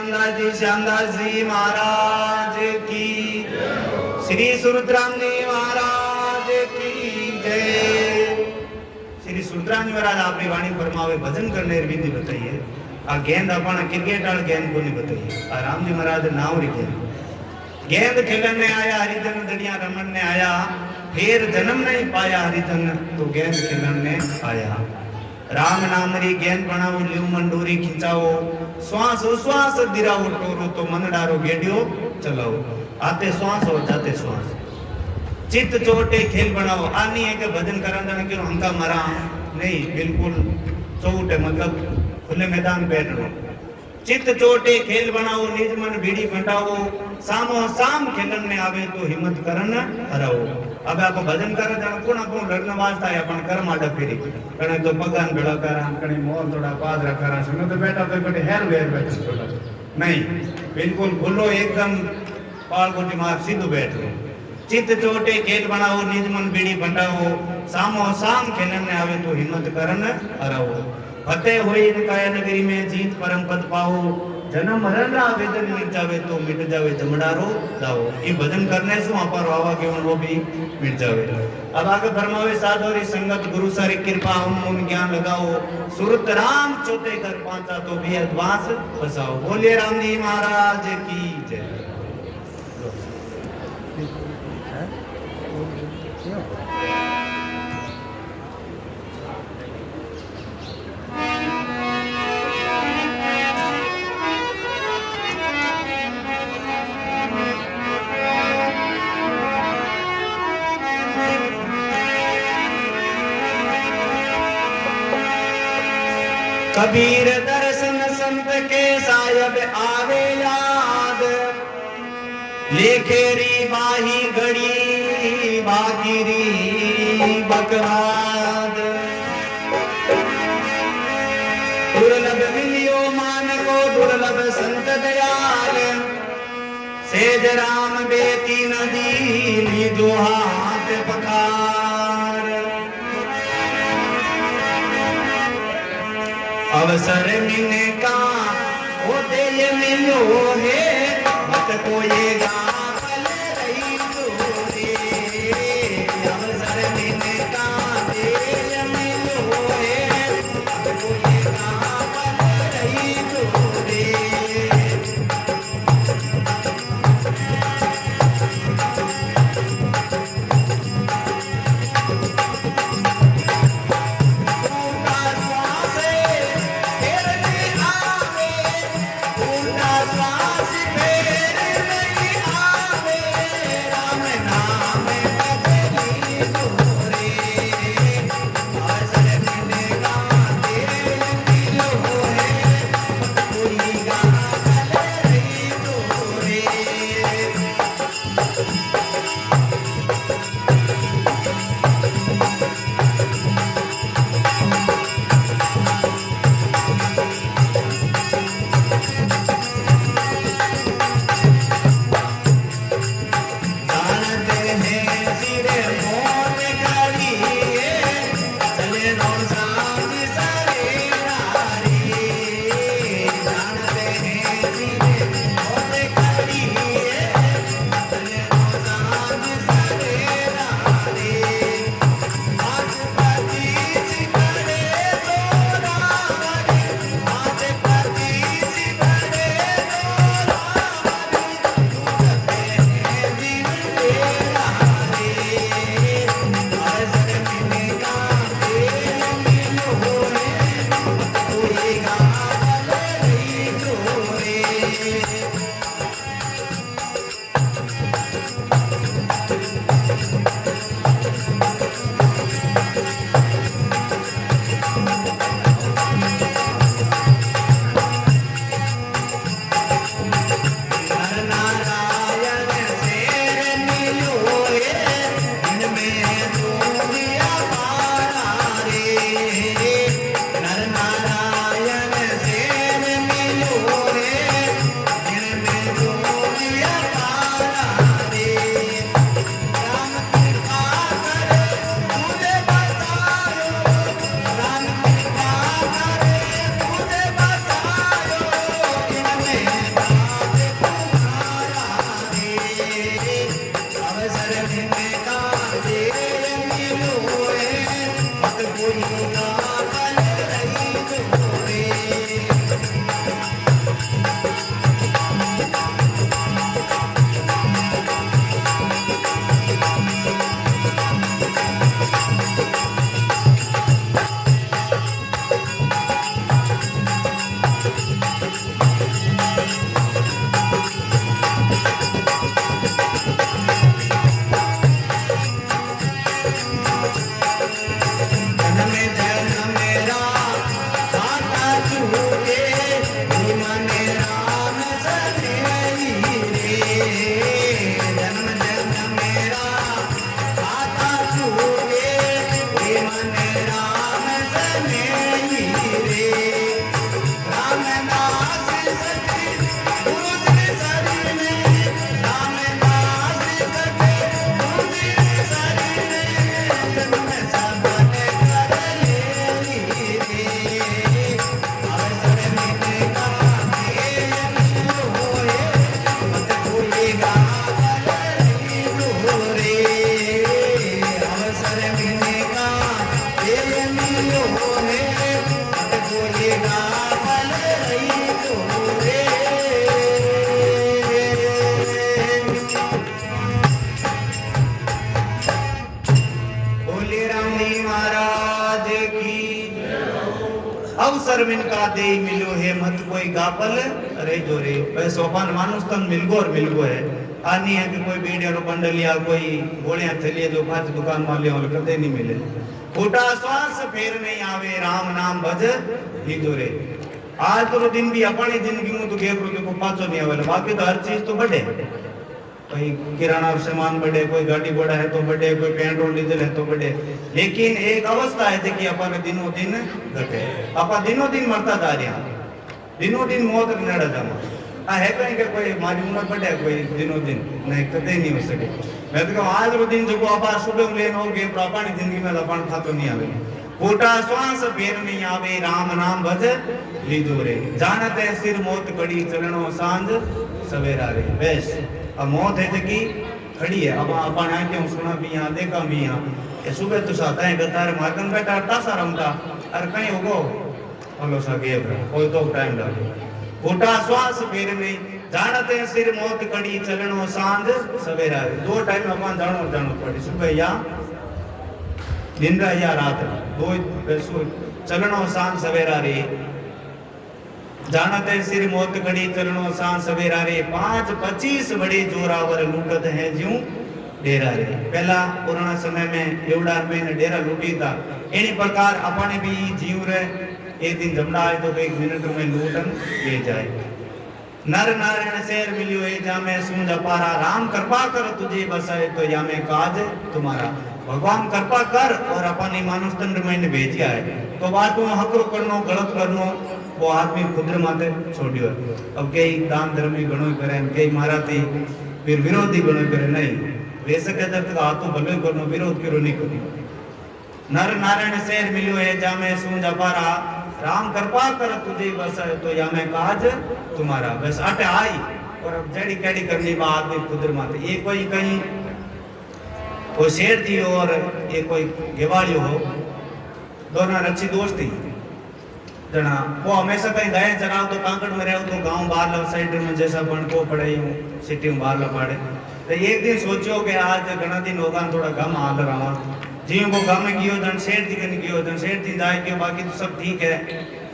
रामदास जी श्यामदास जी महाराज की, श्री सुरद्राम जी महाराज की जय। श्री सुरद्राम जी महाराज अपनी वाणी फरमावे भजन करने विधि बताइए। आ गेंद अपन क्रिकेट वाल गेंद को नहीं बताइए। आ राम जी महाराज नाव री गेंद खेलने आया हरिजन दड़िया रमन ने आया, फिर जन्म नहीं पाया हरिजन तो गेंद खेलने आया। राम नाम री गेंद बनाओ ल्यू मंडोरी खिंचाओ, श्वास उश्वास दिराओ टोरो तो मन डारो गेडियो चलाओ। आते श्वास और जाते श्वास, चित्त चोटे खेल बनाओ। आनी है कि भजन कराना क्यों हमका मरा नहीं, बिल्कुल चौटे मतलब खुले मैदान बैठो। चित्त चोटे खेल बनाओ, निज मन भीड़ी बंटाओ, सामो साम खेलन में आवे तो हिम्मत करन हराओ। अब आप भजन करे जान कोण आपको लग्न वास्ता है अपन कर्म आडा फेरी कने तो पगान बेड़ा करा कने मोर थोड़ा पादरा करा सुनो तो बेटा पे बटे हेर वेर बैठ छोड़ा नहीं, बिल्कुल भूलो एकदम पाल कोटी मार सीधो बैठ लो। चित्त चोटे खेल बनाओ, निज मन बीड़ी बंटाओ, सामो साम खेलन में आवे तो हिम्मत करन हराओ। फतेह होई काया नगरी में जीत परम पद पाओ, जन्म मरण रा वेदन मिट जावे तो मिट जावे जमडारो दाओ। ये भजन करने से अपार वावा केवल वो भी मिट जावे। अब आगे फरमावे साधोरी संगत गुरु सारी कृपा हम उन ज्ञान लगाओ, सुरत राम चौथे कर पांचा तो भी अद्वास बसाओ। बोलिए राम जी महाराज की जय। कबीर दर्शन संत के सायब आवे याद, लेखेरी बाही घड़ी बाकीरी बकवाद। दुर्लभ मिलियो मान को दुर्लभ संत दयाल, सेज राम बेटी नदी जो हाथ पखार। अवसर मिलने का होते ये मिलो है, मत को ये गाफल रही दूरी। अवसर मिलने का दे ये मिलो है, मत को ये गाफल रही दूरी। श्वास पर मिनका दे मिलो है मत कोई गापल रे जो रे बस अपन मानुस तन मिल गो है आनी है कि कोई बेड़िया रो बंडल या कोई गोलियां थलिए जो पांच दुकान वाले और कदे नहीं मिले खोटा श्वास फेर नहीं आवे राम नाम भज लीधो रे आज तो दिन भी अपनी जिंदगी में तो गेबरू को पाचो नहीं आवे बाकी तो हर चीज तो बढ़े कोई किराना सामान बढ़े कोई गाड़ी घोड़ा है तो बढ़े कोई पेट्रोल डीजल है तो बढ़े लेकिन एक अवस्था है कि अपन दिनों दिन घटे अपन दिनों दिन मरता जा रहा दिनों दिन मौत नड़ा जामा है कहीं के कोई हमारी उम्र बढ़े कोई दिनों दिन नहीं कदे नहीं हो सके मैं तो कहूँ आज वो दिन जो आप सुबह लेन हो गए अपनी जिंदगी में अपन खातो नहीं आवे खोटा श्वास फेर नहीं आवे राम नाम भज लीधो रे जानते सिर मौत कड़ी चलनो सांझ सवेरा रे बेस अब मौत है कि खड़ी है अब अपन आंखें सुना भी यहाँ देखा भी यहाँ ये सुबह तो साता है गतार मार्गन बैठा तासा रमता अरे कहीं होगो बोलो सा गेब कोई तो टाइम लगे खोटा श्वास फेर नहीं जानते सिर मौत कड़ी चलनो सांझ सवेरा दो टाइम अपन जानो पड़े सुबह या दिन या रात दो चलनो सांझ सवेरा रे जानते सिर मौत कड़ी चलनो सांझ सवेरा रे 5-25 बड़े जोरावर लूटत है ज्यों डेरा रे पहला पुराना समय में एवड़ा में डेरा लूटी था इन्हीं प्रकार अपने भी जीव रे एक दिन जमना आए तो एक मिनट में लूटन ले जाए नर नारायण शेर मिलियो है जामे सूंझ अपारा राम कृपा कर तुझे बसाए तो या में काज तुम्हारा भगवान कृपा कर और अपनी मानुष तंत्र में भेजिया है तो बात में हकरो करनो गलत करनो वो आदमी खुद माते छोड़ियो अब कई दान धर्म गणो करे कई मारा थी फिर विरोधी गणो करे नहीं वैसे कहते तो हाथों भले करनो विरोध करो नहीं करी नर नारायण शेर मिलियो है जामे सूंझ अपारा राम कृपा कर तुझे बस तो या मैं काज तुम्हारा बस अट आई और अब जड़ी कैडी करनी बात में खुद माते ये कोई कहीं कोई शेर थी और ये कोई गेवाड़ियो हो दोनों अच्छी दोस्ती जना वो हमेशा कहीं गाय चराव तो कांकड़ में रहो तो गांव बाहर साइड में जैसा बन को पड़े सिटी में बाहर पड़े तो एक दिन सोचो कि आज घना दिन होगा थोड़ा गम हाल रहा जी वो गम कियो जन शेर थी कन कियो जन शेर थी जाए के बाकी तो सब ठीक है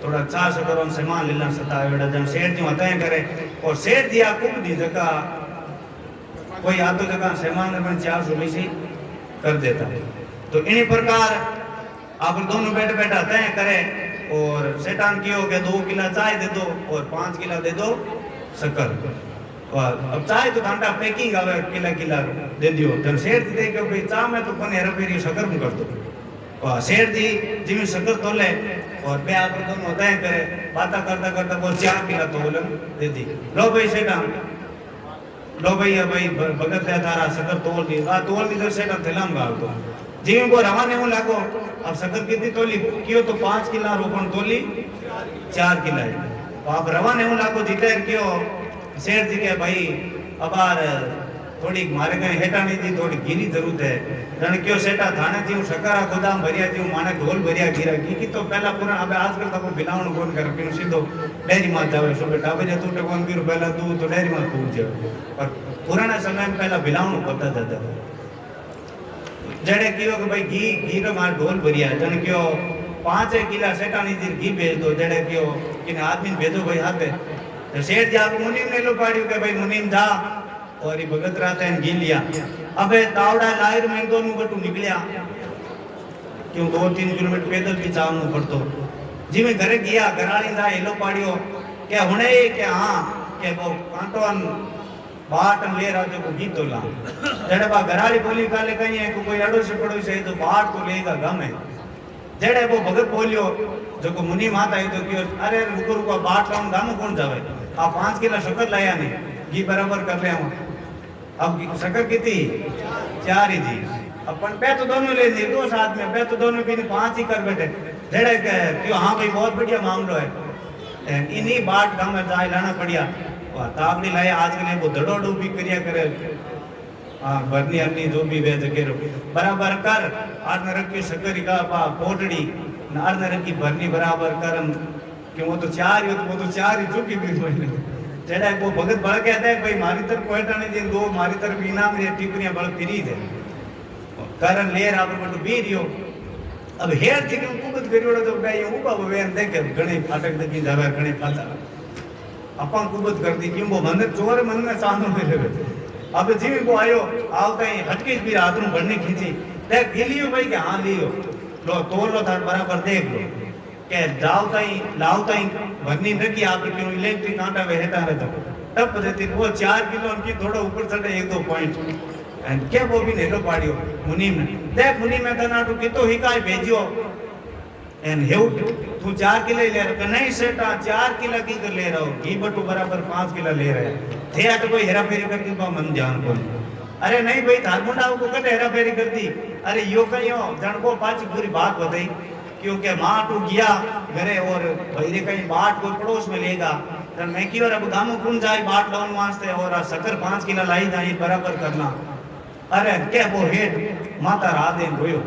थोड़ा चार से करो सामान लेना सता बेटा जन शेर थी हताए करे और शेर थी आपको दी जगह कोई आतो जगह सामान में 400 से कर देता तो इन्हीं प्रकार आप दोनों बैठ बैठा तय करे और शैतान कियो के 2 किला चाय दे दो और 5 किला दे दो शक्कर और अब चाय तो घंटा पैकिंग आवे किला दे दियो जब शेर थी देखे भाई चाय में तो कोने हेराफेरी शक्कर में कर दो और शेर थी जिम्मे शक्कर तोले और बे आप दोनों होता है करे बात करता वो 4 किला तोलन दे दी लो भाई शैतान लो भैया भाई भगत है तारा शक्कर तोल दी तो शैतान थैलाम गाल दो जिम्मे को रवाने हो लागो अब शक्कर कितनी तोली कियो तो 5 किला रोपण तोली 4 किला है तो आप रवाने हो लागो जितेर कियो शेर जी के भाई अबार थोड़ी मारे कहीं हेटा नहीं थी थोड़ी गिरी जरूरत है जन क्यों सेटा थाने थी शक्कर गोदाम भरिया थी माने ढोल भरिया गिरा की तो पहला पूरा अब आजकल तो बिलावण कोन कर पिन सीधो डेरी मां जावे सो बेटा बजे तू तो कोन पीरो पहला तू तो डेरी मां पूछ जावे पर पुराना समय में पहला बिलावण पता जाता जड़े कियो कि भाई घी रो मार ढोल भरिया जन क्यों 5 किला सेटा नहीं थी घी भेज दो जड़े क्यों किने आदमी भेजो भाई हाथे तो सेठ जी आप मुनीम ने लो पाड़ियो के भाई मुनीम जा और ये भगत रहते हैं गिन लिया अबे तावड़ा लायर में दोनों गटू निकलिया क्यों 2-3 किलोमीटर पैदल भी जाऊं पड़तो जी मैं घरे गया घराली दा हेलो पाड़ियो क्या हुने क्या हां के वो कांटोन बाट ले रहा जो गीत तोला जड़े बा घराली बोली काले कहीं है कोई अड़ोसी पड़ोसी है तो बाट तो लेगा गम है जड़े वो भगत बोलियो जो को मुनि माता है तो क्यों अरे रुको बाट लाऊं गम कौन जावे आप 5 किलो शक्कर लाया नहीं घी बराबर कर ले हम अब शक्कर कितनी 4 ही थी अपन पे तो दोनों ले ली 2 साथ में पे तो दोनों भी 5 ही कर बैठे जड़े क्यों हाँ भाई बहुत बढ़िया मामलो है इन्हीं बाट गम में जाए लाना बढ़िया वाह ताबड़ी लाए आज के लिए वो दड़ोड़ू भी करिया करे हाँ भरनी अन्नी जो भी वे जगह बराबर कर आर न रखी शक्कर का पा पोटड़ी नार न रखी भरनी बराबर कर कि वो तो 4 ही वो तो 4 ही चुकी भी महीने जड़ा वो भगत बड़ कहता है भाई मारी तरफ कोयटा ने दिन 2 मारी तरफ इनाम रे टिपरियां बड़ फिरी दे कारण लेर आप तो बीरियो अब हेर थी क्यों कुबत करियोड़ो तो भाई ऊपा वेन देखे घणी फाटक दकी जावे घणी फाटा अपन कुबत कर दी क्यों वो मंदिर चोर मन में सानो में लेवे अब जीवी को आयो आवता ही हटके भी रात नु बनने खींची देख गिलियो भाई के हां लियो लो तोल लो थार बराबर देख लो के जाओ ताई लाओ ताई भरनी रखी आप क्यों इलेक्ट्रिक कांटा वेहता रहता तब देती वो 4 किलो उनकी थोड़ा ऊपर चढ़े 1-2 पॉइंट एंड के वो भी नेलो पाड़ियो मुनीम ने देख मुनीम में तना तो कितो हिकाय भेजियो एंड हेउ तू 4 किलो ले रहा नहीं सेटा 4 किलो की कर ले रहा हो घी बटू बराबर 5 किलो ले रहे थे तो कोई हेरा फेरी करती बा मन जान को अरे नहीं भाई धारमुंडा को कट हेरा फेरी करती अरे यो कहियो जन को पाची पूरी बात बताई क्योंकि मां टू गया घरे और भाई रे कहीं बाट कोई पड़ोस में लेगा तन मैं की और अब गामो कौन जाए बाट लाउन वास्ते और शक्कर 5 किलो लाई जाई बराबर करना अरे के वो हेड माता राधे रोयो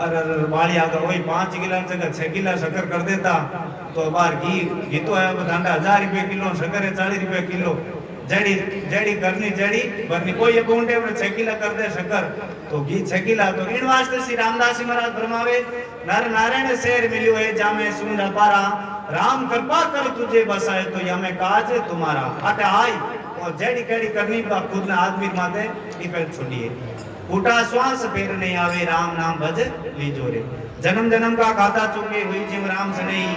अरे बाली आ गई 5 किलो जगह 6 किलो शक्कर कर देता तो बार घी तो है बतांडा 1000 रुपए किलो शक्कर है 40 रुपए किलो जड़ी जड़ी करनी जड़ी बरनी कोई अकाउंट है 6 किलो कर दे शक्कर तो घी 6 किलो तो इन वास्ते श्री रामदास जी महाराज फरमावे नर नारायण शेर मिलियो है जामे सुंदर पारा राम कृपा कर तुझे बसाए तो या में काज तुम्हारा अटे आई और जड़ी कड़ी करनी बा खुद ने आदमी माथे डिपेंड छोड़िए फूटा श्वास फेर नहीं आवे राम नाम भज लीजो रे जन्म जन्म का खाता चुके हुई जीव राम से नहीं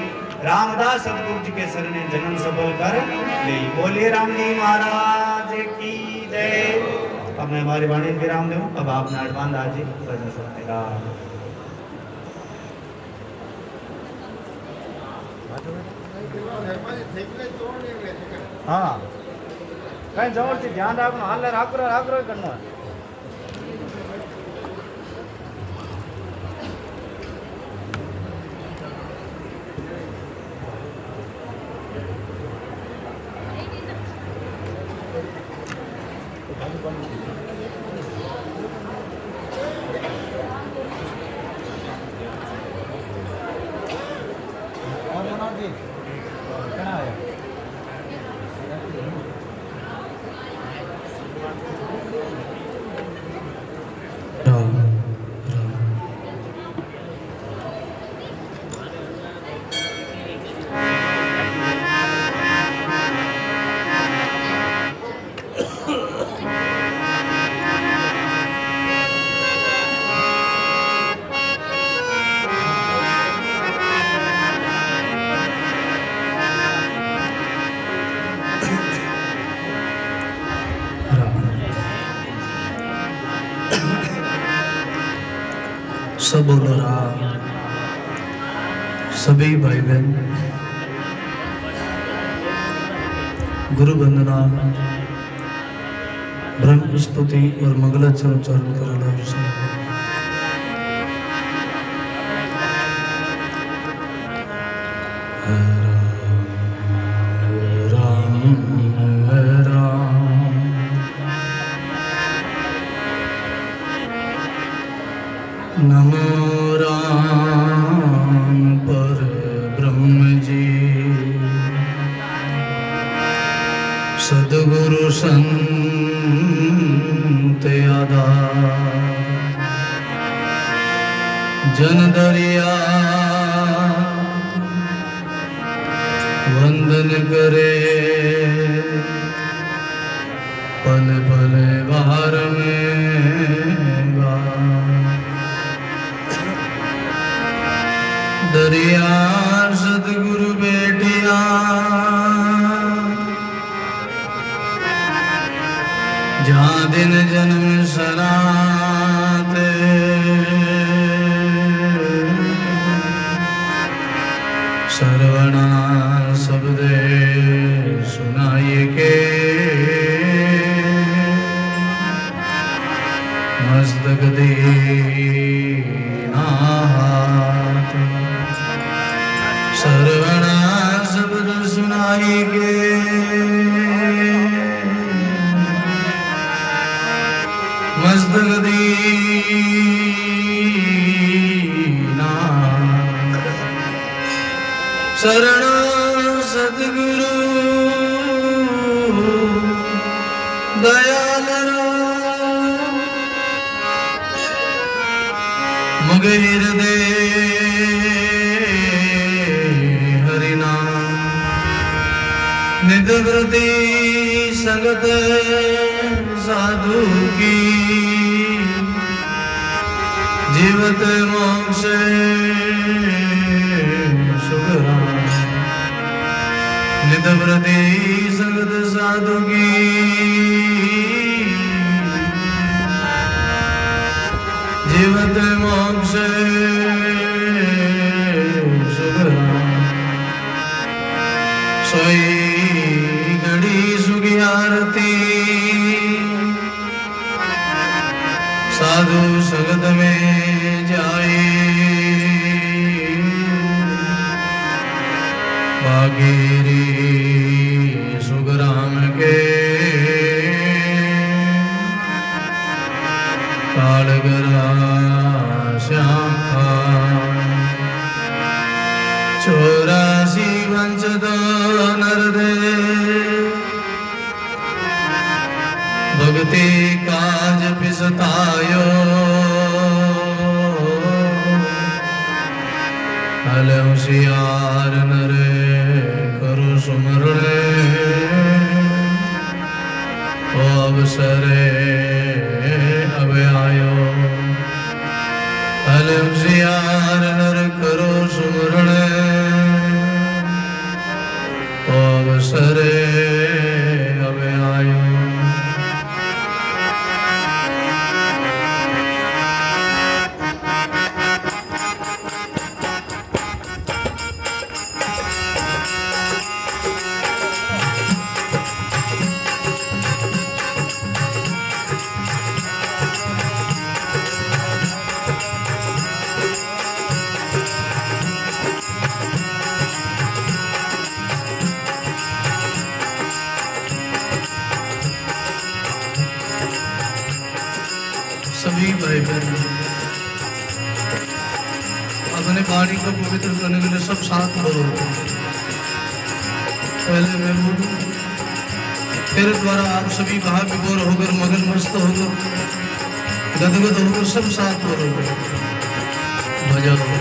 रामदास सतगुरु जी के शरण जन्म सफल कर ले बोले राम जी महाराज की जय। अब मैं हमारी वाणी विराम दूं अब आप नाटवान दास जी भजन सुनाएगा। हाँ कहीं जोर से ध्यान रखना हाल राखरो करना सब बोलो राम। सभी भाई बहन गुरु वंदना ब्रह्म स्तुति और मंगलाचरण उच्चारण कर नमो राम पर ब्रह्म जी सद्गुरु संत आधार जन दरिया वंदन करे पल पल बार में दरिया सतगुरु बेटिया जहाँ दिन जन्म सनाते सरवणा शब्द सुनाइए के मस्तक दीना सरवणा शब्द सुनाई के मस्तक दीना शरण सतगुरु दयाल मुगे हृदय निधव्रती संगत साधु की जीवत मोक्ष सुखराम निधव्रती संगत साधु की जीवत मोक्ष सुखराम सोई घड़ी सुखी आरती साधु संगत में जाए भागीरी सुखराम के कालगरा श्याम चौरासी वंशद नरदे भक्ति काज पिसतायो हल होशियार नरे करो सुमरणे ओ अवसरे अब आयो हल होशियार नर करो सुमरणे ओ अवसरे अब आयो सभी भाई बहन अपने वाणी को पवित्र करने के लिए सब साथ बोलो। पहले मैं बोलूं, फिर द्वारा आप सभी कहा विभोर होकर मगन मस्त होकर गदगद होकर सब साथ बोलोगे। बजाओ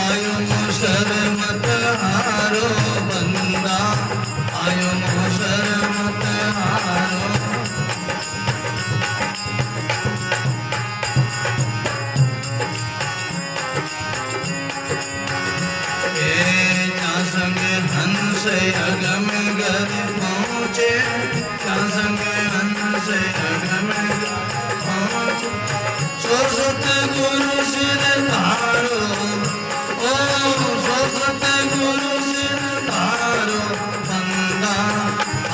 आयो शरमत हारो बंदा आयो शरमत हारो संग हंस अगम घर पहुँचे संग हंस अगम पहुँचे सो सत गुरु सिर धारो गुरु सिर धारो बंदा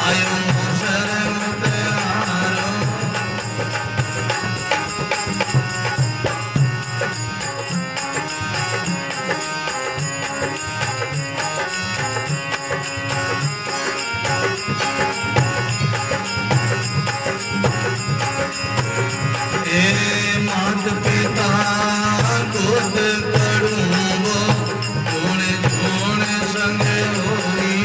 आयो शरमत हारो मात पिता गोद करूँगो जोड़े जोड़े संग होई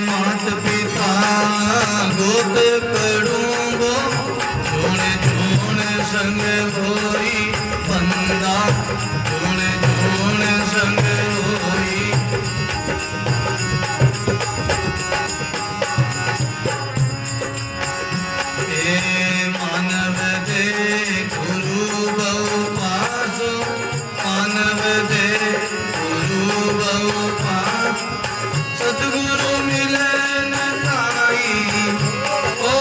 मात पिता गोद करूँगो जोड़े जोड़े संग होई बंदा जोड़े जोड़े संग होई मानव दे गुरु बहु पासो मानव दे गुरु बहु पास सतगुरु मिले न ताई ओ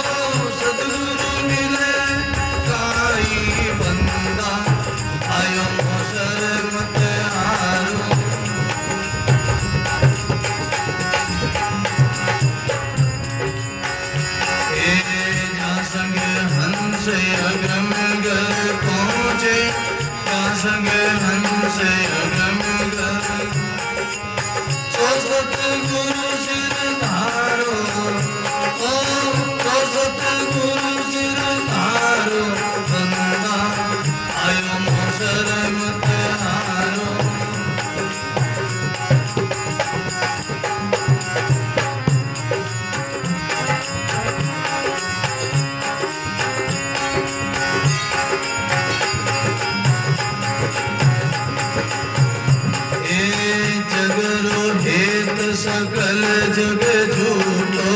जगरो हेत सकल जग झूठो,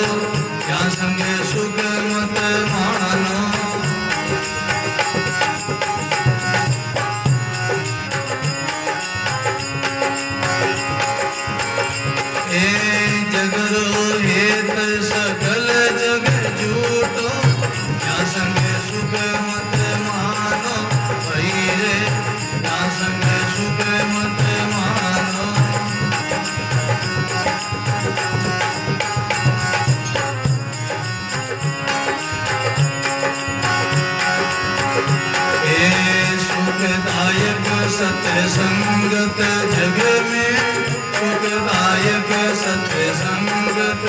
क्या संगे सुख मत मानो। ए जगरो हेत सकल जग झूठो, क्या संगे सुख मत मानो। भाई रे क्या संगे सुख मत मानो। सुखदायक सत्संगत जग में, सुखदायक सत्संगत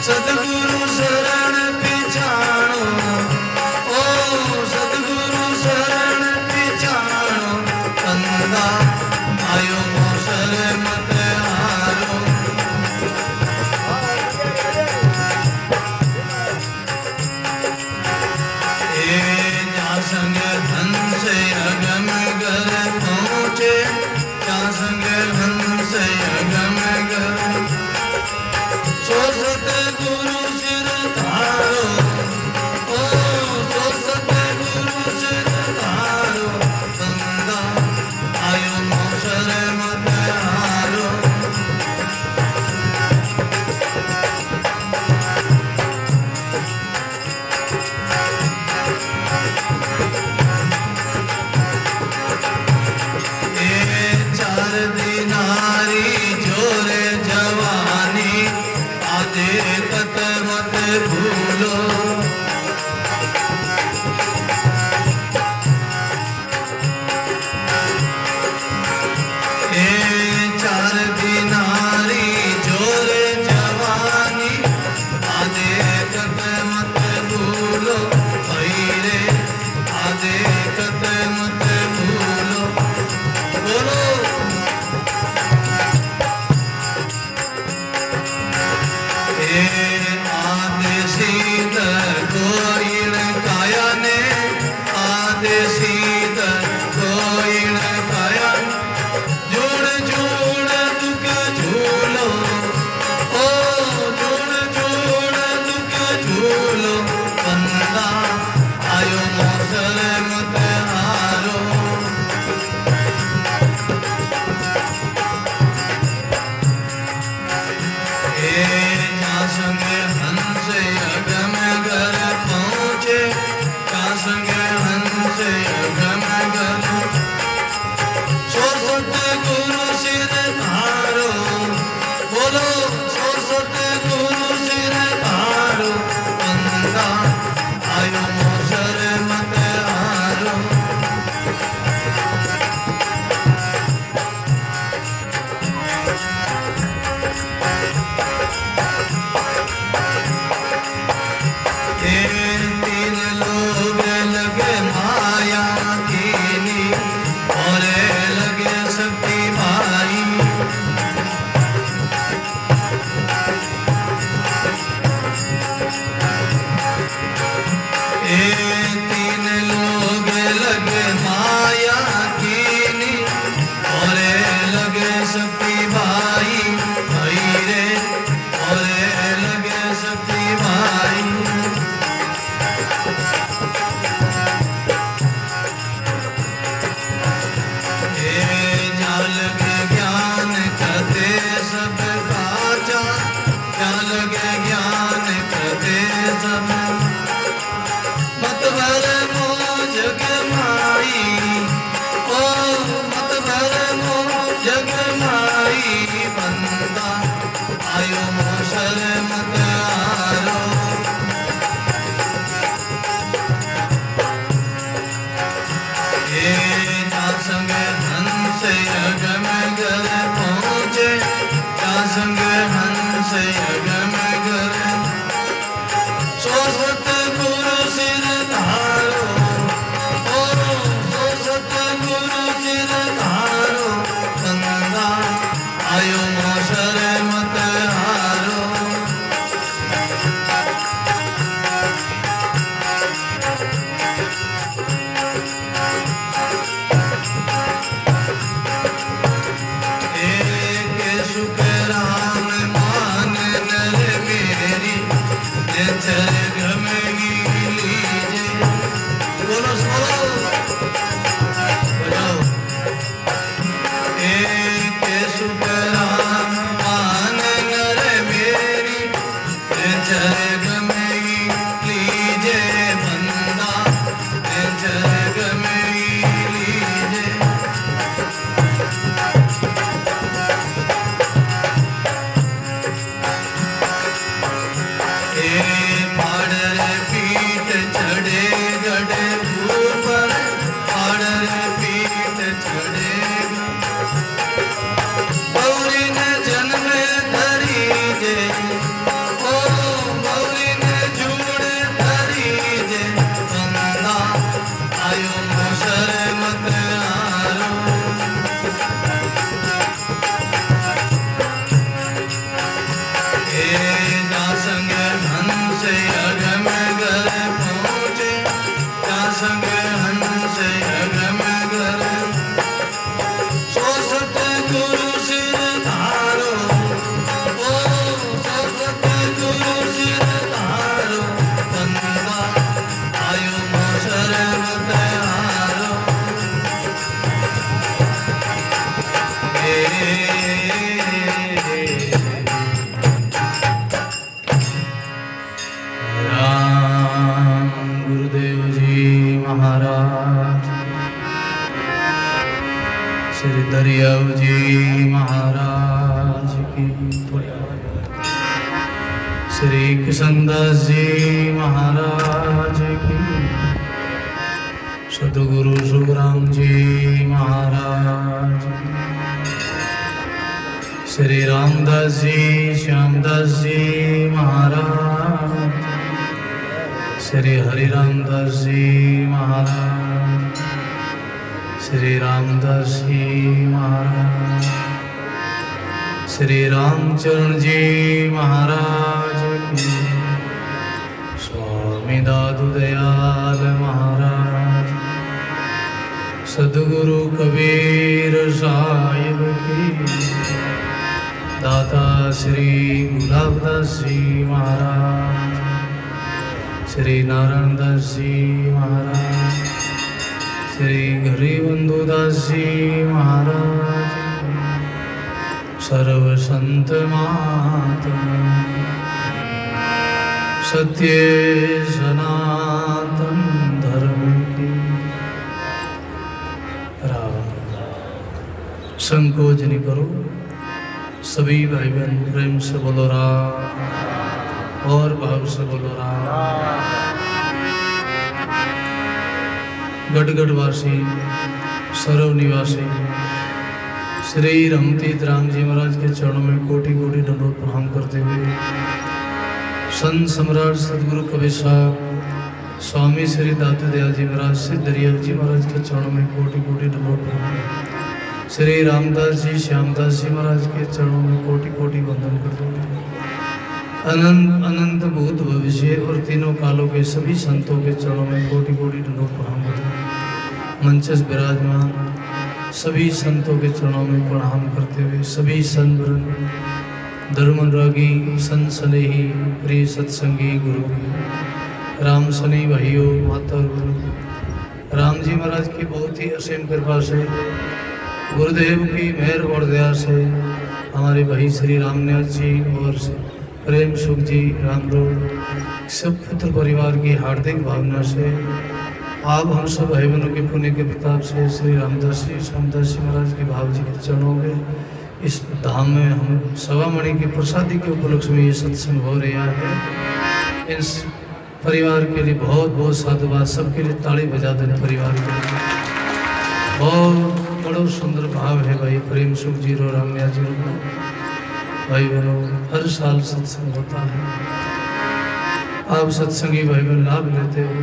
सद्गुरु शरण पिछाणो। ओ सद्गुरु शरण पिछाणो, कंदा आयो मोसर मत हारो। संग हंस अगम घर पहुँचे, क्या संग हंस अगम घर। सो सतगुरु सिर धारो, ओ सो सतगुरु सिर धारो। बंदा आयो मोसर मत हारो। दिनारी जोरे जवानी, आदे कत मत भूलो। ए चार दिनारी जोरे जवानी, आदे कत मत भूलो। भाई रे आदे कत मत भूलो। बोलो राम गुरुदेव जी महाराज, श्री दरियाव जी महाराज की, श्री किशनदास जी महाराज की, सदगुरु सुखराम जी महाराज की, श्री रामदास जी श्यामदास जी महाराज, श्री हरिरामदास जी महाराज, श्री रामदास जी महाराज, श्री रामचरण जी महाराज की, स्वामी दादू दयाल महाराज, सदगुरु कबीर साहिब की, दाता श्री गुलाबदास जी महाराज, श्री नारायण दास जी महाराज, श्री हरिबंधु दास जी महाराज, सर्व संत महात्मा सत्य सनातन धर्म की। संकोच नहीं करो, सभी भाई बहन प्रेम से बोलो राम और भाव से बोलो राम। गढ़गढ़वासी सरव निवासी श्री रमतीत राम जी महाराज के चरणों में कोटि कोटि दंडोत प्रणाम करते हुए संत सम्राट सदगुरु कबीर साहब स्वामी श्री दाता दयाल जी महाराज श्री दरियाव जी महाराज के चरणों में कोटि कोटि दंडोत प्रणाम, श्री रामदास जी श्यामदास जी महाराज के चरणों में कोटि कोटि वंदन करते हुए अनंत अनंत भूत भविष्य और तीनों कालों के सभी संतों के चरणों में कोटि कोटि दंडोत प्रणाम करते हुए मंचस विराजमान सभी संतों के चरणों में प्रणाम करते हुए सभी संत धर्मरागी संत स्नेही प्रिय सत्संगी गुरु राम सनी भाइयों माता गुरु राम जी महाराज की बहुत ही असीम कृपा से गुरुदेव की मेहर और दया से हमारे भाई श्री रामनाथ जी और प्रेम सुख जी रामरोड सब पुत्र परिवार की हार्दिक भावना से आप हम सब भाई बहनों के पुण्य के प्रताप से श्री रामदास जी श्यामदास जी महाराज के भाव जी के चरणों में इस धाम में हम सवामणि की प्रसादी के उपलक्ष्य में ये सत्संग हो रहा है। इस परिवार के लिए बहुत बहुत साधुवाद, सबके लिए ताली बजा दें। परिवार के लिए बहुत बड़ा सुंदर भाव है भाई प्रेम सुख जी और रामनाथ जी भाई बहनों। हर साल सत्संग होता है, आप सत्संगी भाई बहन लाभ लेते हो।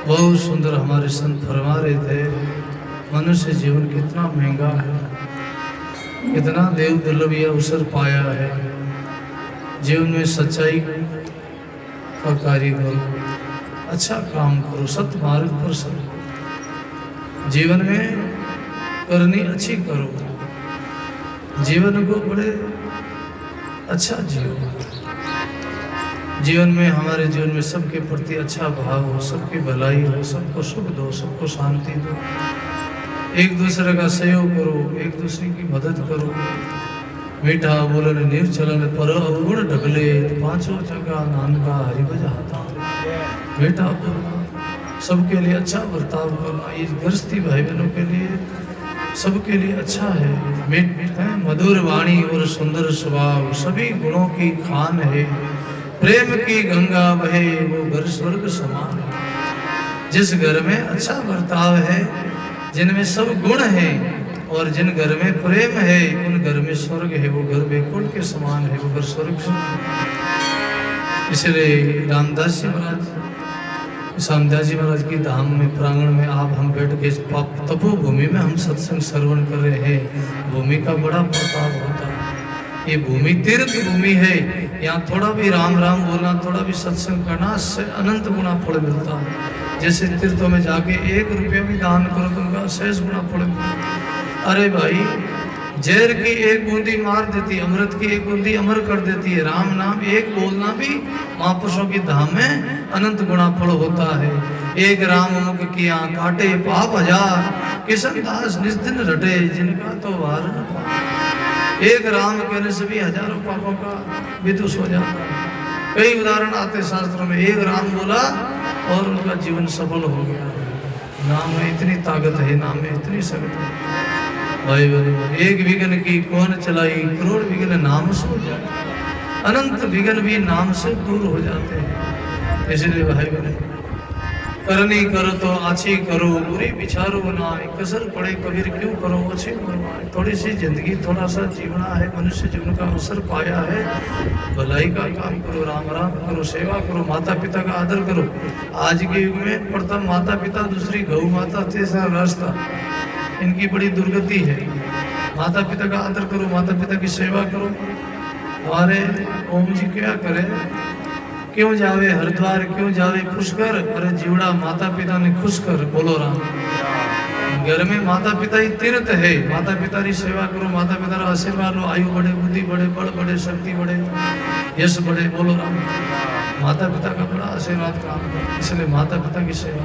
बहुत सुंदर हमारे संत फरमा रहे थे, मनुष्य जीवन कितना महंगा है, कितना देव दुर्लभ यह अवसर पाया है। जीवन में सच्चाई का कार्य करो, अच्छा काम करो, सत्य मार्ग पर चलो, जीवन में करनी अच्छी करो, जीवन को बड़े अच्छा जियो। जीवन में हमारे जीवन में सबके प्रति अच्छा भाव हो, सबकी भलाई हो, सबको सुख दो, सबको शांति दो, एक दूसरे का सहयोग करो, एक दूसरे की मदद करो। मीठा बोलन निर्चलन पर अवगुण ढगले, पांचों जगह नानका हरि बजाता। मीठा बोलना, सबके लिए अच्छा बर्ताव करना, ये गृहस्थी भाई बहनों के लिए सबके लिए अच्छा है। मधुर वाणी और सुंदर स्वभाव सभी गुणों की खान है। प्रेम की गंगा बहे वो घर स्वर्ग समान है। जिस घर में अच्छा बर्ताव है, जिनमें सब गुण है और जिन घर में प्रेम है उन घर में स्वर्ग है। वो घर वैकुंठ के समान है, वो घर स्वर्ग समान। इसलिए रामदास जी महाराज श्यामदास जी महाराज की धाम में प्रांगण में आप हम बैठ के तपोभूमि में हम सत्संग श्रवण कर रहे हैं। भूमि का बड़ा प्रताप होता है। ये भूमि तीर्थ भूमि है, यहाँ थोड़ा भी राम राम बोलना, थोड़ा भी सत्संग करना से अनंत गुना फल मिलता है। जैसे तीर्थों में जाके 1 रुपया भी दान करो तो उनका शेष गुना फल मिलता है। अरे भाई, जहर की 1 बूंदी मार देती है, अमृत की 1 बूंदी अमर कर देती है। राम नाम 1 बोलना भी महापुरुषों की धाम में अनंत गुना फल होता है। एक राम मुख किया काटे पाप हजार, किशन दास निस्दिन रटे जिनका तो वार न पाए। एक राम कहने से भी हजारों पापों का विदुष हो जाता है। कई उदाहरण आते शास्त्रों में, एक राम बोला और उनका जीवन सफल हो गया। नाम में इतनी ताकत है, नाम में इतनी शक्ति है। भाई बहनों, एक विघ्न की कौन चलाई, करोड़ विघ्न नाम से हो जाए। अनंत विघ्न भी नाम से दूर हो जाते हैं। इसलिए भाई बहनों, करनी करो तो अच्छी करो, बुरी विचारो ना, कसर पड़े कबीर क्यों करो अच्छी करवाए। थोड़ी सी जिंदगी, थोड़ा सा जीवना है, मनुष्य जीवन का अवसर पाया है, भलाई का काम करो, राम राम करो, सेवा करो, माता पिता का आदर करो। आज के युग में प्रथम माता पिता, दूसरी गौ माता, तीसरा रास्ता, इनकी बड़ी दुर्गति है। माता पिता का आदर करो, माता पिता की सेवा करो। हमारे ओम जी क्या करे, क्यों जावे हरिद्वार, क्यों जावे पुष्कर, अरे जीवड़ा माता पिता ने खुश कर, बोलो राम। घर में माता पिता ही तीर्थ है, माता पिता की सेवा करो, माता पिता का आशीर्वाद लो, आयु बढ़े, बुद्धि बढ़े, बल बढ़े, शक्ति बढ़े, यश बढ़े, बोलो राम। माता पिता का बड़ा आशीर्वाद काम करो, इसलिए माता पिता की सेवा।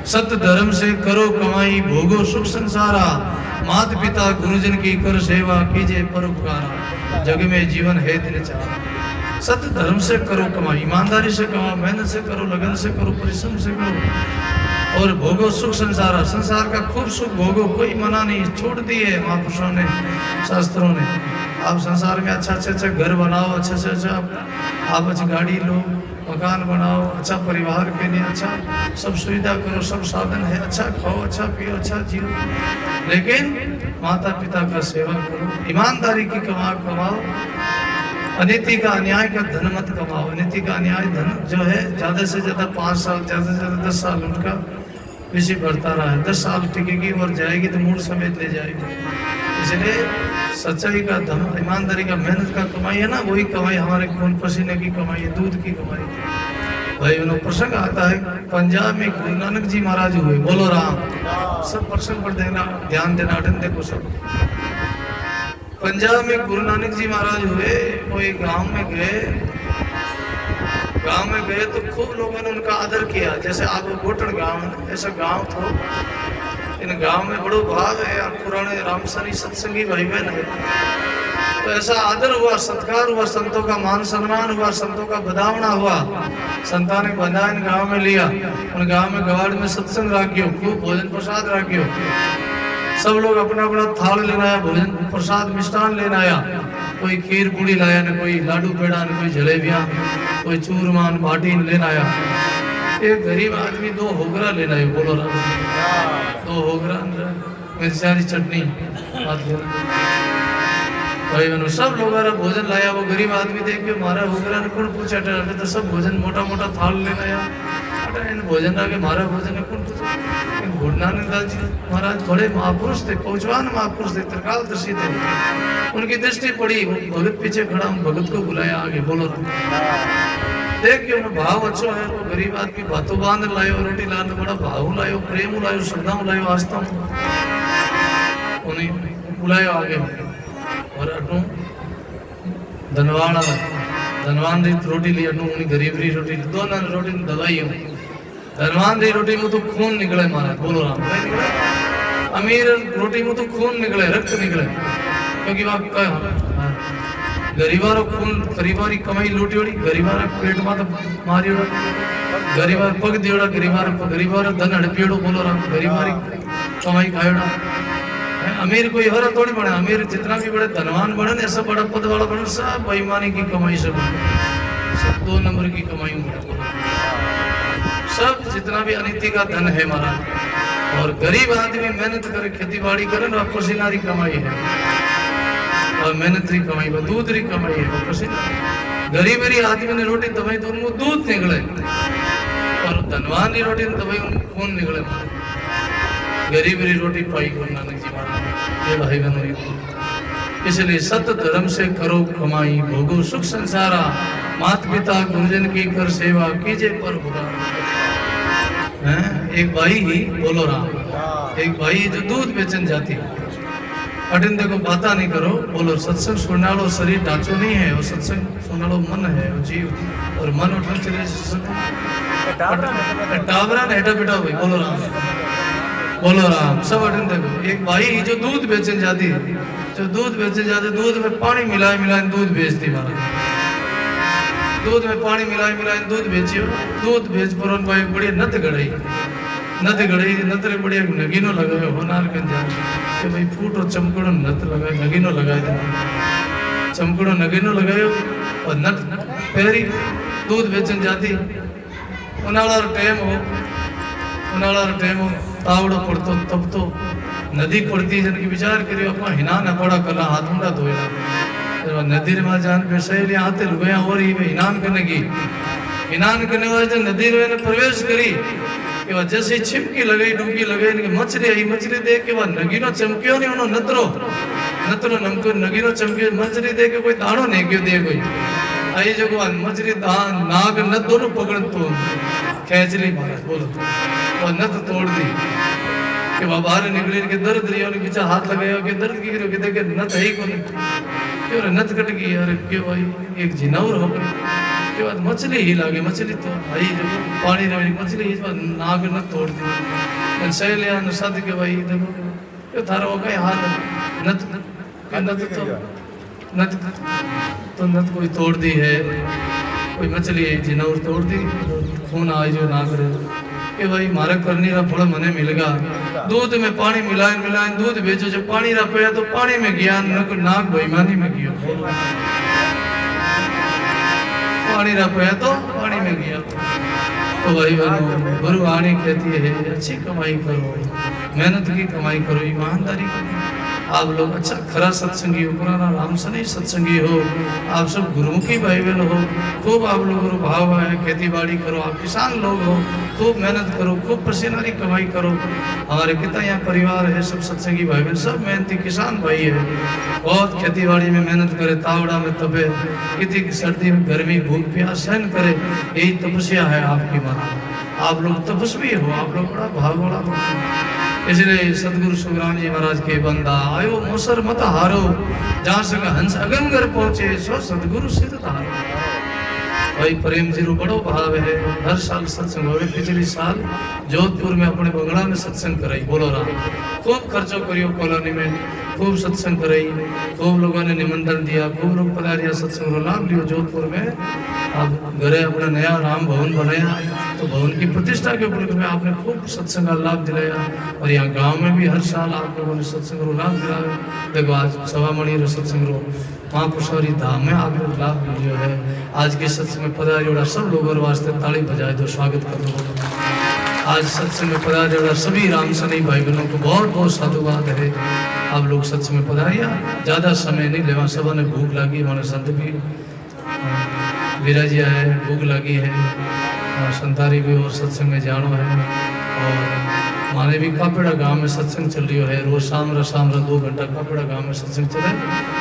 सत्य धर्म से करो कमाई, भोगो सुख संसारा, माता पिता गुरुजन की कर सेवा, कीजिए परोपकारा, जग में जीवन है दिन चारा। सत्य धर्म से करो कमाई, ईमानदारी से कमाओ, मेहनत से करो, लगन से करो, परिश्रम से करो, और भोगो सुख संसार, संसार का खूब सुख भोगो, कोई मना नहीं, छोड़ दिए महापुरुषों ने, शास्त्रों ने। आप संसार में अच्छा अच्छा घर बनाओ, अच्छा से अच्छा आप अच्छी गाड़ी लो, मकान बनाओ, अच्छा परिवार के लिए अच्छा सब सुविधा करो, सब साधन है, अच्छा खाओ, अच्छा पियो, अच्छा जियो, लेकिन माता पिता का सेवा करो, ईमानदारी की कमाओ, अनिति का अन्याय का धन मत कमाओ। अनिति का अन्याय धन जो है ज्यादा से ज्यादा 5 साल, ज्यादा से ज्यादा 10 साल उनका पीछे बढ़ता रहा है। 10 साल टिकेगी और जाएगी तो मूड समेत ले जाएगी। इसलिए सच्चाई का धन, ईमानदारी का, मेहनत का कमाई है ना, वही कमाई हमारे खून पसीने की कमाई है, दूध की कमाई। भाई उन्होंने प्रसंग आता है, पंजाब में गुरु नानक जी महाराज हुए, बोलो राम। सब प्रसंग पर देना, ध्यान देना, अटन देखो सब। पंजाब में गुरु नानक जी महाराज हुए, वो एक गांव में गए तो खूब लोगों ने उनका आदर किया। जैसे आप गोटन गांव है, ऐसा गांव था, इन गांव में बड़ो भाव है, पुराने रामसनी सत्संगी भाई बहन है, तो ऐसा आदर हुआ, सत्कार हुआ, संतों का मान सम्मान हुआ, संतों का बधावना हुआ। संतान ने बंधा इन गाँव में लिया, उन गाँव में गवाड़ में सत्संग राखियो, खूब भोजन प्रसाद राखियो। सब लोग अपना अपना थाल लेना आया, भोजन प्रसाद मिष्ठान लेना आया, कोई खीर पूड़ी लाया, न कोई लाडू पेड़ा, न कोई जलेबियां, कोई चूरमान बाटी लेना आया। एक गरीब आदमी 2 होगरा लेना है, बोलो राम। 2 होगरा मिर्चा की चटनी भाई बहनों, सब लोग भोजन लाया। वो गरीब आदमी देख के मारा होगरा ने कौन पूछा, तो सब भोजन मोटा मोटा थाल लेना आया, इन भोजन आगे मारा भोजन है कौन पूछा। गुरु नानक दास जी महाराज बड़े महापुरुष थे, पहुंचवान महापुरुष थे, त्रिकालदर्शी थे। उनकी दृष्टि पड़ी, वो भगत पीछे खड़ा, भगत को बुलाया आगे, बोलो राम। देख के उन्हें भाव अच्छो है, वो गरीब आदमी भातों बांध लायो, रोटी लाने बड़ा भाव लायो, प्रेम लायो, श्रद्धा लायो, आस्था उन्हें बुलायो आगे। और अटू धनवान री रोटी ली, अटू उन्हें गरीब री रोटी, दोनों रोटी दवाई। धनवान री रोटी में तो खून निकले महाराज, बोलो राम। अमीर रोटी में तो खून निकले, रक्त निकले, क्योंकि वहाँ गरीबारो खून, गरीबारी कमाई लूटी, गरीबारा पेट में तो मारी, गरीबार पग दियोड़ा, गरीबार धन हड़पियोड़ो, बोलो राम। गरीबारी कमाई खायोड़ा। अमीर कोई हरा थोड़ी बने, अमीर जितना भी बड़े धनवान बने ना, सब बड़ा पद वाला बने, सब बेईमानी की कमाई से बने, सब 2 नंबर की कमाई बने, सब जितना भी अनिति का धन है महाराज। और गरीब आदमी मेहनत करे, खेती बाड़ी करे ना, पसीना री कमाई है, और मेहनत री कमाई, दूध री कमाई है, पसीना। गरीब री आदमी ने रोटी दबाई तो उनको दूध निकले, और धनवान री रोटी दबाई उनको खून निकले। गरीब री रोटी पाई गुरु नानक जी महाराज। ये भाई बहनों, इसलिए सत्य धर्म से करो कमाई, भोगो सुख संसारा, मात पिता गुरुजन की कर सेवा, कीजिए पर एक भाई ही, बोलो राम, एक भाई जो दूध बेचन जाती है, अटिन देखो बाता नहीं करो, बोलो सत्संग सुनने वालों शरीर ढांचो नहीं है, वो सत्संग सुनने वालों मन है, वो जीव, और मन उठन चले टाबरा ने हेटा बेटा भाई बोलो राम, बोलो राम। सब अटन देखो, एक भाई जो दूध बेचने जाती है, जो दूध बेचने जाते, दूध में पानी मिलाए मिलाए दूध बेचती महाराज, दूध में पानी मिलाए मिलाए दूध बेचियो, दूध बेच पर उन भाई बढ़िया नत गड़ाई, नत गड़ाई, नत रे बढ़िया नगीनो लगायो होनार गंजा कि भाई फूटो चमकड़ो नत लगाए, नगीनो लगाए देना, चमकड़ो नगीनो लगायो और नत पहरी दूध बेचने जाती। उनाड़ा टाइम हो, उनाड़ा टाइम हो, तावड़ो पड़तो तब तो नदी पड़ती जन की विचार करियो अपन हिना न पड़ा कला हाथ मुंडा धोएला, जब नदी रे मां जान पे सहेली आते लुगाया और ही हिनान करने की, हिनान करने वाले जब नदी रे ने प्रवेश करी कि वह जैसे छिपकी लगाई डुबकी लगाई कि मछली आई, मछली देख के वह नगीनो चमकियो नहीं, उन्होंने नतरो नतरो नमको नगीनो चमकियो, मछली देख के कोई दाणो नहीं क्यों दे कोई आई जो मछली दान नाग नत दोनों पकड़ तो खेच ली महाराज, बोलो और नत तोड़ दी कि वह बाहर निकले के दर्द रही और पीछे हाथ लगाया कि दर्द की करो कि देखे नत है ही कौन, क्यों नत कट गई, अरे क्यों भाई एक जिनावर हो गई, के बाद मछली ही लागे, मछली तो आई जो पानी में मछली ही नाग न तोड़ दी, सहेलिया न साथ के भाई देखो ये थारा हो गए हाथ नत नत तो नत कोई तोड़ दी है, कोई मछली है जिनावर तोड़ दी, खून आई जो नाग रे कि भाई मारे करनी रा फल मने मिलेगा, दूध में पानी मिलाए मिलाए दूध बेचो, जो पानी रा पया तो पानी में गया, नाग बेईमानी में गयो, पानी रा पया तो पानी में गया। तो भाई बहनों गुरु वाणी कहती है अच्छी कमाई करो, मेहनत की कमाई करो, ईमानदारी करो, आप लोग अच्छा खरा सत्संगी हो, पुराना राम सनी सत्संगी हो, आप सब गुरुमुखी भाई बहन हो, खूब आप लोग गुरु भाव है, खेती बाड़ी करो, आप किसान लोग हो, खूब मेहनत करो, खूब पसीनारी कमाई करो। हमारे कितना यहाँ परिवार है सब सत्संगी भाई बहन, सब मेहनती किसान भाई है, बहुत खेती बाड़ी में मेहनत करे, तावड़ा में तपे, कितनी सर्दी में गर्मी भूख प्यास सहन करे, यही तपस्या है आपकी माँ, आप लोग तपस्वी हो, आप लोग बड़ा भाव वाला हो। इसलिए सदगुरु सुखराम जी महाराज के बंदा आयो मोसर मत हारो, जहाँ संग हंस अगमगर पहुंचे सो सदगुरु सिद्ध धारो। भाई प्रेम जी रो बड़ो भाव है, हर साल सत्संग होवे, पिछली साल जोधपुर में अपने बंगला में सत्संग कराई, बोलो राम, खूब खर्चो करियो कॉलोनी में, खूब सत्संग कराई, खूब लोगों ने निमंत्रण दिया, खूब लोग पधारिया, सत्संग रो लाभ लियो जोधपुर में। अब घरे अपना नया राम भवन बनाया, तो भवन की प्रतिष्ठा के उपलक्ष्य में आपने खूब सत्संग का लाभ दिलाया, और यहाँ गांव में भी हर साल आप लोगों ने सत्संग रो लाभ दिलाया। देखो आज सवामणि रो सत्संग रो महापुरुषोरी धाम में आप लोग लाभ लियो है, आज के सत्संग में पधारियोड़ा सब लोगों वास्ते ताली बजाए दो, स्वागत कर दो। आज सत्संग में पधारियोड़ा सभी राम सनी भाई बहनों को बहुत बहुत साधुवाद है, आप लोग सत्संग में पधारिया, ज्यादा समय नहीं लेवा, सब ने भूख लगी, हमारे संत भी विराजिया है, भूख लगी है, संतारी भी और सत्संग में जानो है, और माने भी कापेड़ा गांव में सत्संग चल रही है, रोज शाम 2 घंटा कापेड़ा गांव में सत्संग चले,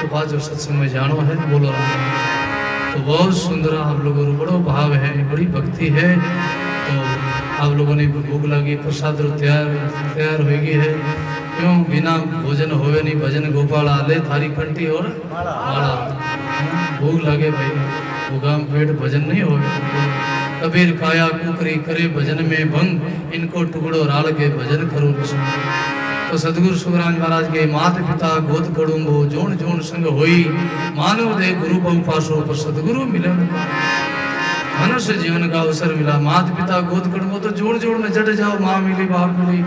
तो बाद जो सत्संग में जानो है, बोलो राम। तो बहुत सुंदर आप लोगों को बड़ो भाव है, बड़ी भक्ति है, तो आप लोगों ने भूख लगी, प्रसाद तैयार होगी है, क्यों बिना भोजन होवे नहीं, भजन गोपाल आले थारी कंठी और माला, भूख लगे भाई, भूगाम पेट भजन नहीं होवे। कबीर काया कुकरी करे भजन में भंग, इनको टुकड़ो राल के भजन करो निसंग। तो सदगुरु सुखराम महाराज के माता पिता गोद कड़ूंगो, जोन जोन संग होई, मानव दे गुरु बहु पासो, पर सदगुरु मिले मनुष्य जीवन का अवसर मिला, माता पिता गोद कड़ूंगो तो जोड़ जोड़ में जड़ जाओ, माँ मिली बाप मिली।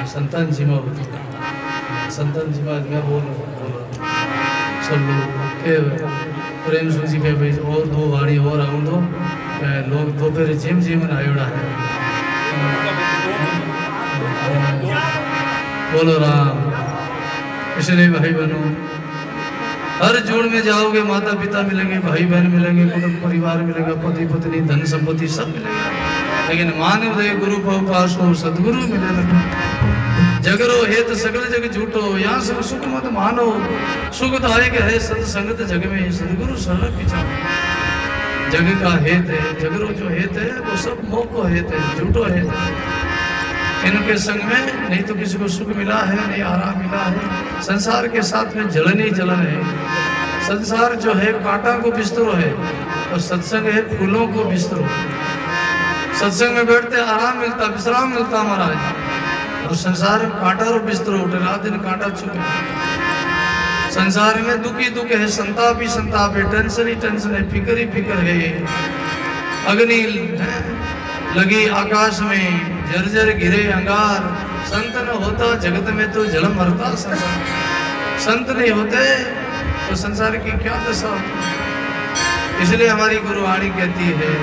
संतान जीवा होती, संतान जीवा मैं बोल सब लोग के प्रेम सूची के भाई और 2 वाणी और आऊँ दो लोग दोपहर जिम जीवन आयोड़ा है, बोलो राम। इसलिए भाई बहनों हर जोड़ में जाओगे, माता पिता मिलेंगे, भाई बहन मिलेंगे, कुटुंब परिवार मिलेगा, पति पत्नी धन संपत्ति सब मिलेगा, लेकिन मानव दे गुरु भव पासो, सदगुरु मिले जगरो हेत सगल जग झूठो, यहाँ सब सुख मत मानो, सुख दायक है सत्संगत जग में, सदगुरु शरण पिछाओ। जग का हेत है, जगरो जो हेत है वो सब मोह को हेत है, झूठो हेत है। इनके संग में नहीं तो किसी को सुख मिला है, नहीं आराम मिला है। संसार के साथ में जलन ही जलन है। संसार जो है कांटा को बिस्तरो है और सत्संग है फूलों को बिस्तरो। सत्संग में बैठते आराम मिलता, विश्राम मिलता महाराज, और संसार में कांटा और बिस्तरो उठे, रात दिन कांटा चुके। संसार में दुख ही दुख है, संताप ही संताप है, टेंशन ही टेंशन है, फिक्र ही फिक्र है। अग्नि लगी आकाश में, जर्जर गिरे अंगार। संत न होता जगत में तो जल मरता संसार। संत नहीं होते तो संसार की क्या दशा होती। इसलिए हमारी गुरुवाणी कहती है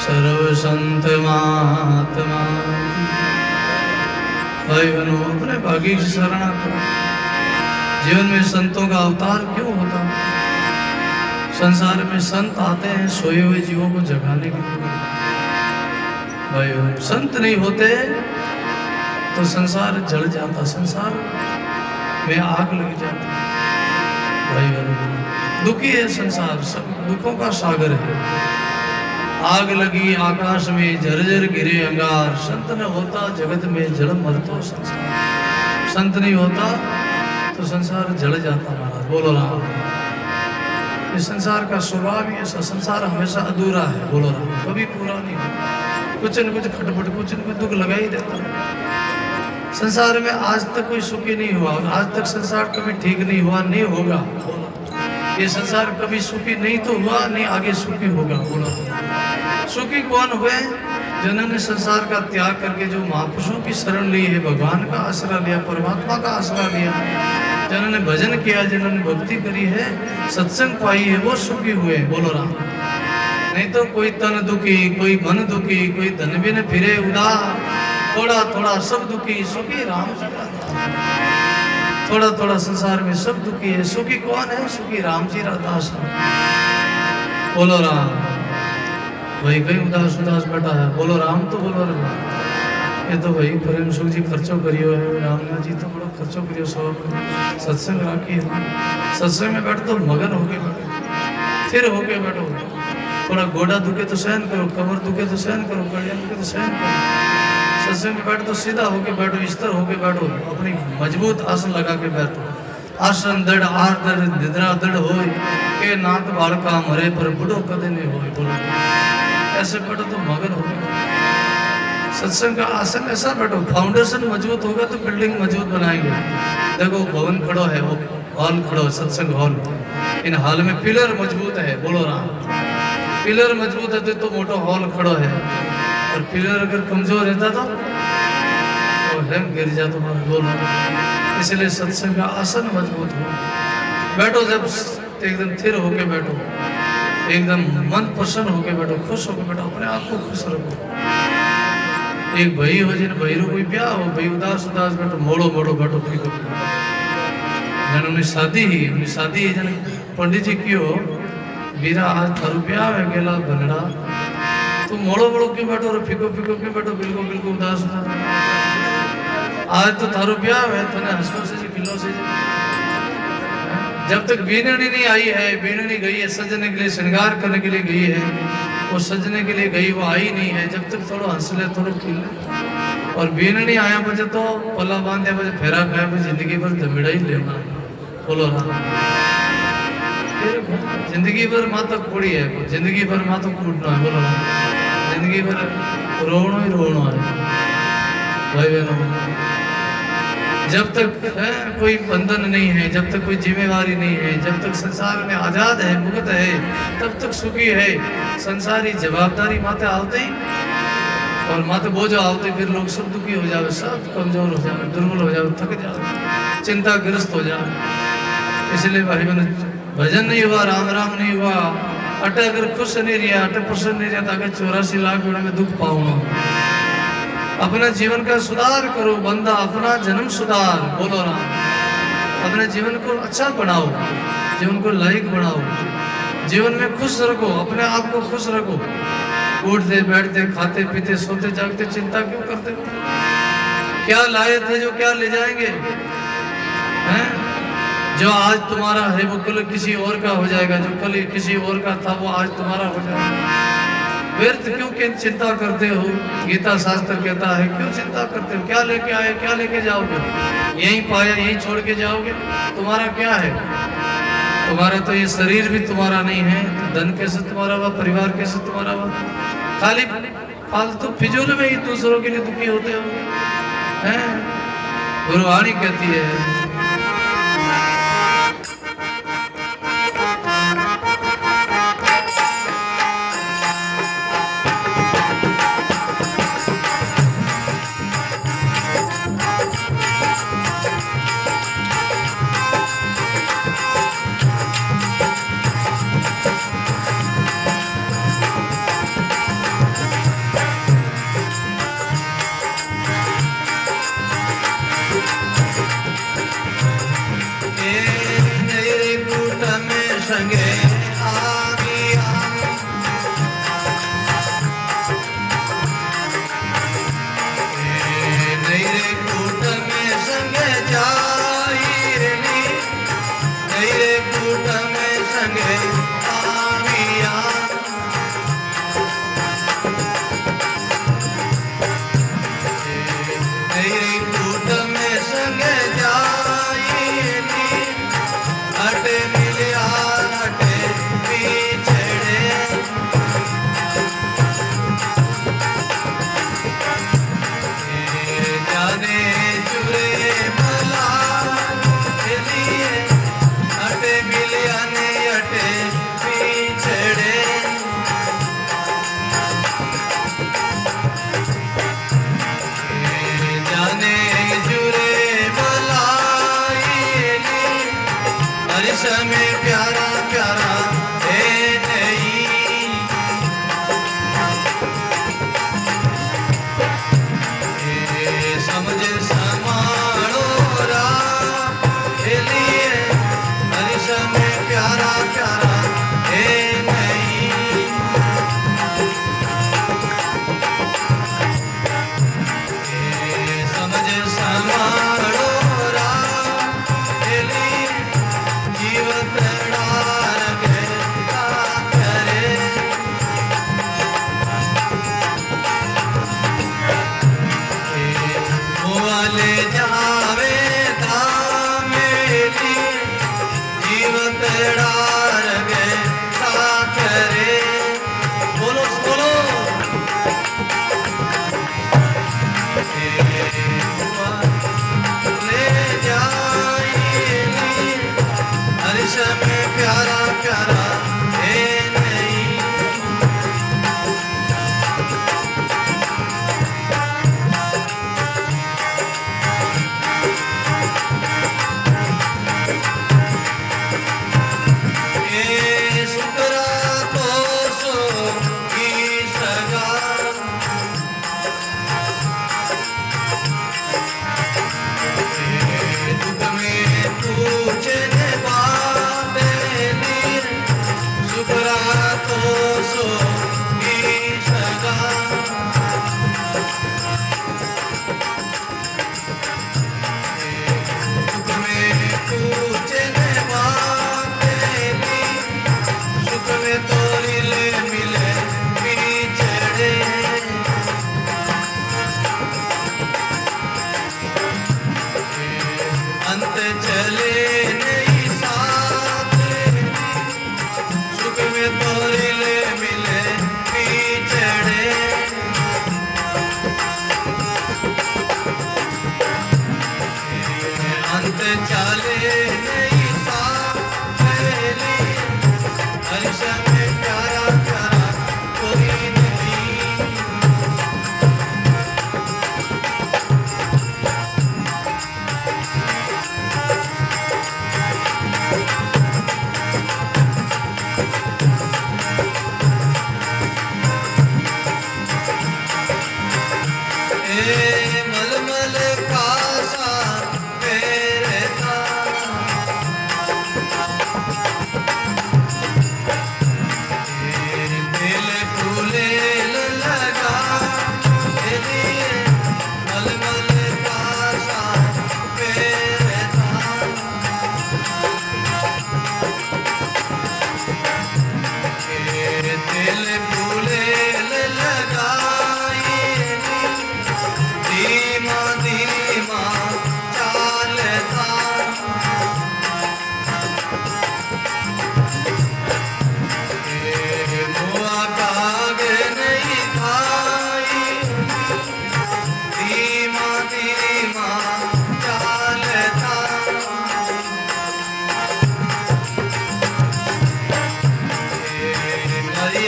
सर्व संत महात्मा। भाई बहनों, अपने भाग्य की सराहना करो। जीवन में संतों का अवतार क्यों होता है? संसार में संत आते हैं सोए हुए जीवों को जगाने के लिए। भाई बहनों, संत नहीं होते तो संसार जल जाता, संसार में आग लग जाती। भाई बहनों, दुखी है संसार, सब दुखों का सागर है। आग लगी आकाश में, झरझर गिरे अंगार। संत न होता जगत में, जल मरतो संसार। संत नहीं होता तो संसार जल जाता महाराज। बोलो राम। इस संसार का स्वभाव ही ऐसा, संसार हमेशा अधूरा है। बोलो राम, कभी पूरा नहीं होता। कुछ न कुछ खटपट, कुछ न कुछ दुख लगा ही देता है। संसार में आज तक कोई सुखी नहीं हुआ, आज तक संसार कभी ठीक नहीं हुआ, नहीं होगा। बोलो, ये संसार कभी सुखी नहीं तो हुआ, नहीं आगे सुखी होगा। बोलो, सुखी कौन हुए? जिन्होंने संसार का त्याग करके जो महापुरुषों की शरण ली है, भगवान का आसरा लिया, परमात्मा का आसरा लिया, जिन्होंने भजन किया, जिन्होंने भक्ति करी है, सत्संग पाई है, वो सुखी हुए। बोलो राम। नहीं तो कोई तन दुखी, कोई मन दुखी, कोई धन बिन फिरे उदार, थोड़ा थोड़ा सब दुखी, सुखी राम जी का दास। थोड़ा थोड़ा संसार में सब दुखी है, सुखी कौन है? सुखी राम जी का दास। बोलो राम। भाई कहीं उदास उदास बैठा है, बोलो राम तो बोलो राम। ये तो भाई प्रेम सुख जी खर्चो करियो है, रामनाथ जी तो बड़ा खर्चो करियो, सब सत्संग राखी है। सत्संग में बैठो तो मगन होके बैठो, फिर होके बैठो। थोड़ा गोड़ा दुखे तो सहन करो, कमर दुखे तो सहन करो, कड़िया दुखे तो सहन करो। सत्संग में बैठो तो सीधा होके बैठो, स्थिर होके बैठो, अपनी मजबूत आसन लगा के बैठो। आसन दृढ़ आर दृढ़ निद्रा दृढ़ होए, के नाक बालका मरे पर बुढ़ो कदे नहीं होए। बोलो, ऐसे बैठो तो मगन हो गए। सत्संग का आसन ऐसा बैठो, फाउंडेशन मजबूत होगा तो बिल्डिंग मजबूत बनाएंगे। देखो भवन खड़ो है, वो हॉल खड़ो है, सत्संग हॉल। इन हॉल में पिलर मजबूत है। बोलो राम। पिलर मजबूत है तो मोटो हॉल खड़ो है, और पिलर अगर कमजोर रहता तो है गिर जाता। बोलो, इसलिए सत्संग का आसन मजबूत हो। बैठो जब एकदम स्थिर होके बैठो, एकदम मन प्रसन्न होके बैठो, खुश होके बैठो, अपने आप को खुश रखो। एक भाई हो जिन भैरू कोई ब्याह हो, भाई उदास उदास बैठो, मोड़ो मोड़ो बैठो, फीको जन उन्हें शादी ही जन पंडित जी की हो, बीरा आज थारू ब्याह है गेला बनड़ा, तो मोड़ो मोड़ो क्यों बैठो और फीको फीको क्यों बैठो, बिल्कुल बिल्कुल उदास उदास। आज तो थारू ब्याह है, तने हंसो से खिलो से। जब तक बीननी नहीं आई है, बीननी गई है सजने के लिए, श्रृंगार करने के लिए गई है, वो सजने के लिए गई, वो आई नहीं है। जब तक थोड़ा हंस ले, थोड़ा खिल ले, और बीननी आया बजे तो पला बांधे बजे फेरा खाया बजे जिंदगी भर दमिड़ा ही लेना। बोलो राम। जिंदगी भर माता कोड़ी है, जिंदगी भर माता कूटना है। बोलो राम। जिंदगी भर रोना ही रोना है। भाई बहनों, जब तक कोई बंधन नहीं है, जब तक कोई जिम्मेवारी नहीं है, जब तक संसार में आजाद है, मुक्त है, तब तक सुखी है। संसारी जवाबदारी माते आते ही, और माते बोझ आते, फिर लोग सब दुखी हो जाए, सब कमजोर हो जाए, दुर्बल हो जाए, थक जाए, चिंताग्रस्त हो जाए। इसलिए भाई बहन, भजन नहीं हुआ, राम राम नहीं हुआ, अटे अगर खुश नहीं रहा, अटे प्रसन्न नहीं रहा, ताकि 84 लाख में दुख पाऊंगा। अपना जीवन का सुधार करो बंदा, अपना जन्म सुधार। बोलो राम। अपने जीवन को अच्छा बनाओ, जीवन को लायक बनाओ, जीवन में खुश रखो, अपने आप को खुश रखो। उठते बैठते खाते पीते सोते जागते चिंता क्यों करते हो? क्या लाए थे जो क्या ले जाएंगे? हैं? जो आज तुम्हारा है वो कल किसी और का हो जाएगा, जो कल किसी और का था वो आज तुम्हारा हो जाएगा। व्यर्थ क्यों चिंता करते हो? गीता शास्त्र कहता है क्यों चिंता करते हो? क्या लेके आए, क्या लेके जाओगे? यहीं पाया यहीं छोड़ के जाओगे? तुम्हारा क्या है? तुम्हारा तो ये शरीर भी तुम्हारा नहीं है, तो धन कैसे तुम्हारा हुआ, परिवार कैसे तुम्हारा हुआ? खाली फालतू फिजूल में ही दूसरों के लिए दुखी होते हो। हैं? गुरुवाणी कहती है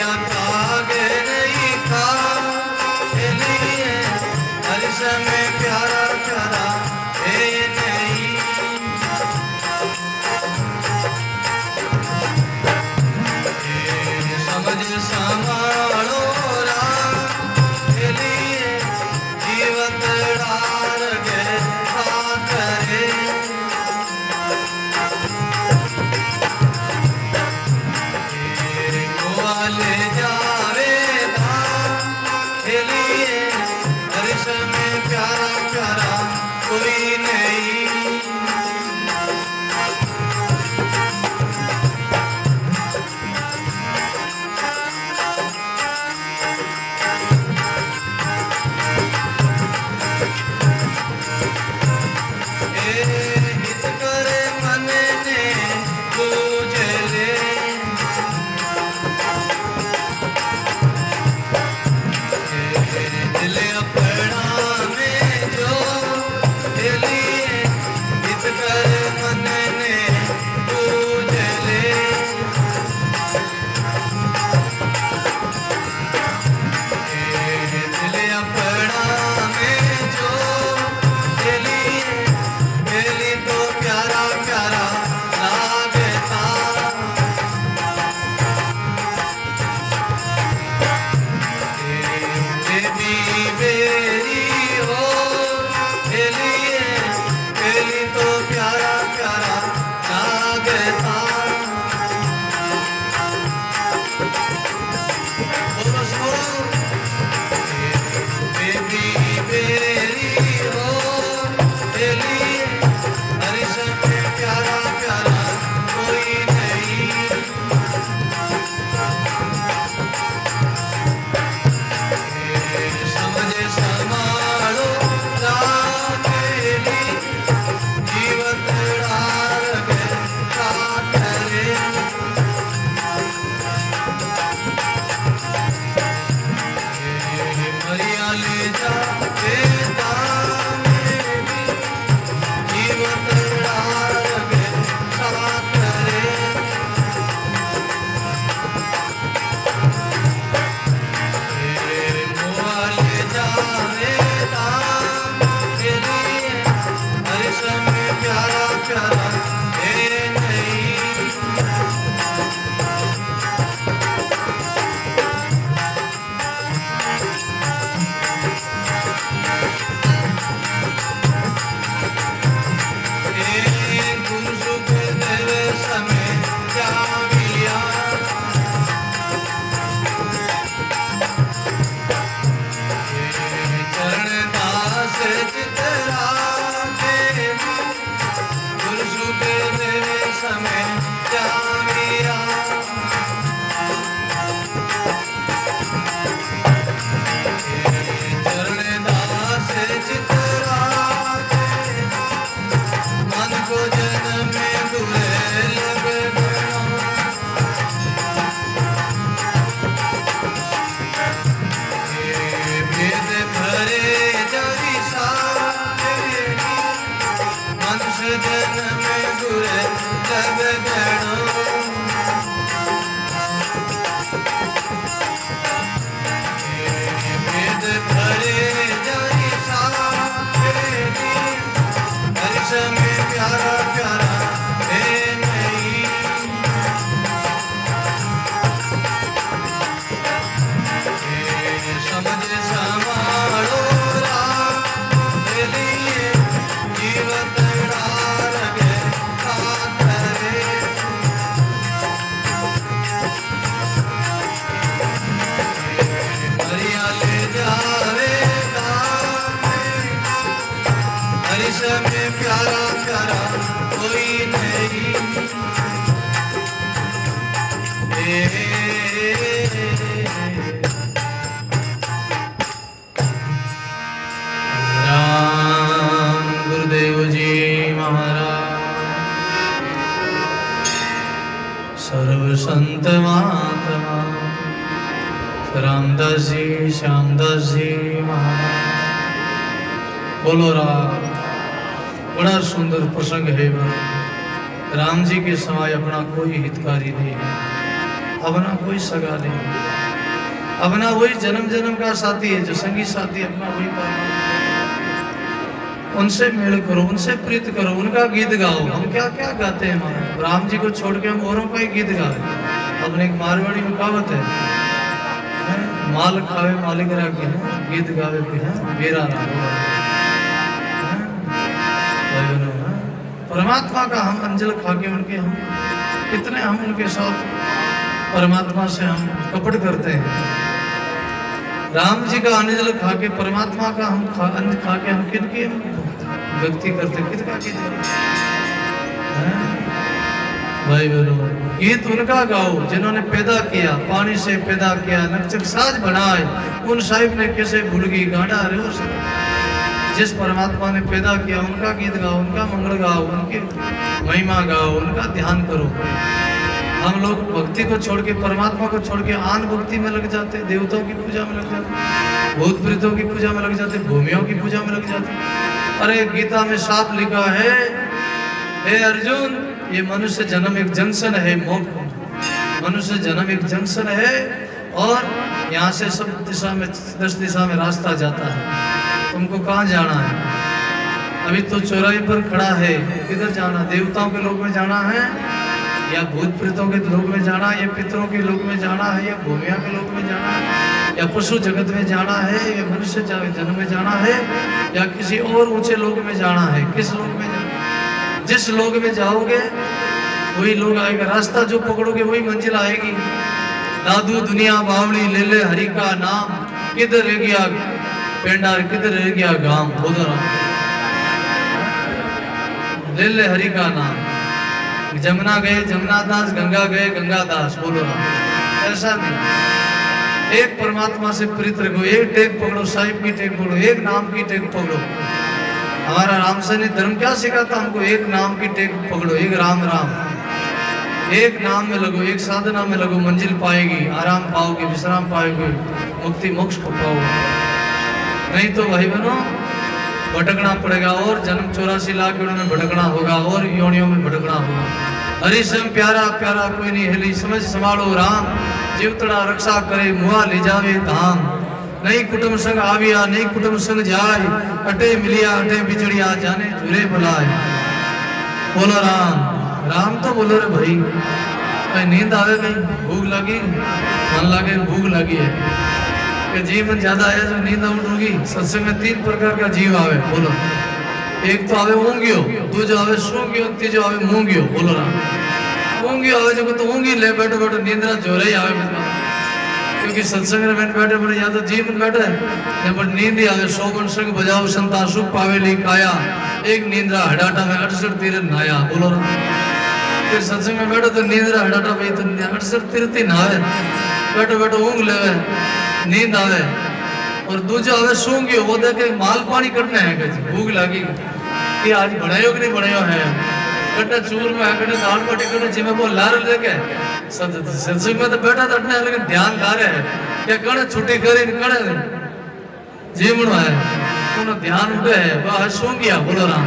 या कागे नहीं था लिए हर समय प्यारा प्यारा है नहीं समझ संभालो लिए जीवन डार गए करे ले जावे लिए हर समय प्यारा प्यारा कोई नहीं हित करे मन ने तुझे ले दिल अपना में जो लिए हित कर मन ने तुझे ले दिल अपना में जो लिए दिली तो प्यारा प्यारा लागता बेबी बेरी हो लिए बेली तो प्यारा प्यारा लागता बोलो सो बेबी बेरी हो लिए हर समय प्यारा प्यारा कोई नहीं समझ संभालो रामेली जीवन डार गए करे मरिया ले जा बेटा मेरी जीवन डार गए करे मोले जाने के लिए हर समय प्यारा प्यारा है नहीं गुरु सुख देवे समय जाविया चरण दास चितरा देवी गुरु सुख देवे समय जाविया चरण दास चितरा देवी मन को जन्म में बुरे लग गया भेद भरे जरी सारे मनुष्य जन्म में बुरे लग गया भेद भरे जरी सारे हर समय प्यारा प्यारा है नहीं समझ संभालो लिए जीवन डार गए करे मरिया ले जावे हर समय प्यारा प्यारा कोई नहीं राम गुरुदेव जी महाराज सर्व संत महात्मा रामदास जी श्यामदास जी महाराज बोलो राम। बड़ा सुंदर प्रसंग है। राम जी के समय अपना कोई हितकारी नहीं है। अपना कोई सगा नहीं, अपना वही जन्म जन्म का साथी है, जो संगी साथी अपना वही परमात्मा। उनसे मेल करो, उनसे प्रीत करो, उनका गीत गाओ। हम क्या क्या गाते हैं महाराज, राम जी को छोड़ के हम औरों का ही गीत गाते। अपने एक मारवाड़ी में कहावत है, माल खावे मालिक रागे हैं, गीत गावे भी हैं मेरा राग। परमात्मा का हम अंजल खा के उनके हम कितने हम उनके साथ परमात्मा से हम कपट करते हैं। राम जी का अंजल खा के परमात्मा का हम अन्न खा के हम किनकी व्यक्ति करते, किसका गीत भाई बहनों। गीत उनका गाओ जिन्होंने पैदा किया, पानी से पैदा किया, नक्चक साज बनाए, उन साहिब ने कैसे भूल गई गाड़ा रे उस। जिस परमात्मा ने पैदा किया उनका गीत गाओ, उनका मंगल गाओ, उनकी महिमा गाओ, उनका ध्यान करो। हम लोग भक्ति को छोड़ के, परमात्मा को छोड़ के आन भक्ति में लग जाते, देवताओं की पूजा में लग जाते, भूत प्रेतों की पूजा में लग जाते, भूमियों की पूजा में लग जाते। अरे गीता में साफ लिखा है, हे अर्जुन, ये मनुष्य जन्म एक जंक्शन है, मनुष्य जन्म एक जंक्शन है, और यहाँ से सब दिशा में 10 दिशा में रास्ता जाता है। तुमको कहाँ जाना है? अभी तो चौराहे पर खड़ा है, किधर जाना? देवताओं के लोक में जाना है, या भूत प्रेतों के लोक में जाना है, या पितरों के लोक में जाना है, या भूमिया के लोक में जाना है, या पशु जगत में जाना है, या मनुष्य जन्म में जाना है, या किसी और ऊंचे लोक में जाना है? किस लोक में जाना? जिस लोक में जाओगे वही लोग आएगा, रास्ता जो पकड़ोगे वही मंजिल आएगी। दादू दुनिया बावड़ी ले ले हरि का नाम, किधर रह गया पेंडा, किधर रह गया गांव, बोलो राम। ले ले हरि का नाम। जमुना गए जमुना दास, गंगा गए गंगा दास, बोलो राम। ऐसा नहीं, एक परमात्मा से प्रीत रखो, एक टेक पकड़ो, साहिब की टेक पकड़ो, एक नाम की टेक पकड़ो। हमारा रामसैनी धर्म क्या सिखाता हमको? एक नाम की टेक पकड़ो, एक राम राम, एक नाम में लगो, एक साधना में लगो, मंजिल पाएगी, आराम पाओगे, विश्राम पाओगे, मुक्ति मोक्ष को पाओगे। नहीं तो भाई बहनों भटकना पड़ेगा, और जन्म 84 लाख योनियों में भटकना होगा, और योनियों में भटकना होगा। हरि सम प्यारा प्यारा कोई नहीं हिली, समझ संभालो राम, जीवतड़ा रक्षा करे, मुआ ले जावे धाम। नहीं कुटुंब संग आविया, नहीं कुटुंब संग जाए, अटे मिलिया अटे बिछड़िया, जाने झूले बुलाए। बोलो राम राम, तो बोलो रे भाई। भाई नींद आवे गई, भूख लगी, मन लगे भूख लगी है, कि जीवन ज्यादा आया जो नींद उठोगी। सत्संग में 3 प्रकार का जीव आवे, बोलो। एक तो आवे ऊंगियो, दूजो आवे सूंगियो, तीजो आवे मूंगियो, बोलो राम। ऊंगियो आवे जो तो ऊंगी ले बैठो बैठो नींदरा जोरे ही आवे, क्योंकि सत्संग में बैठे बैठे या तो जीवन बैठे या पर नींद ही आवे। 100 गुण संग बजाओ संता, सुख पावेली काया, एक नींदरा हडाटा में 68 तीर नाया, बोलो राम। फिर सत्संग में बैठो तो नींदरा हडाटा भाई तो 68 तीर्थ ही नहावे, बैठो बैठो ऊँग लेवे, नींद आवे। और दूसरा आवे सूंगियो, वो देखे माल पानी करने है, भूख लगी कि आज बनायो कि नहीं बनायो है, कटे चूर में कटे दाल बाटी कटे जिमे वो लार लेके सत्संग में तो बैठा था, लेकिन ध्यान ला रहे हैं क्या कड़े छुट्टी करी कड़े जीवन है, तो ध्यान उठे है वह सूंगिया, बोलो राम।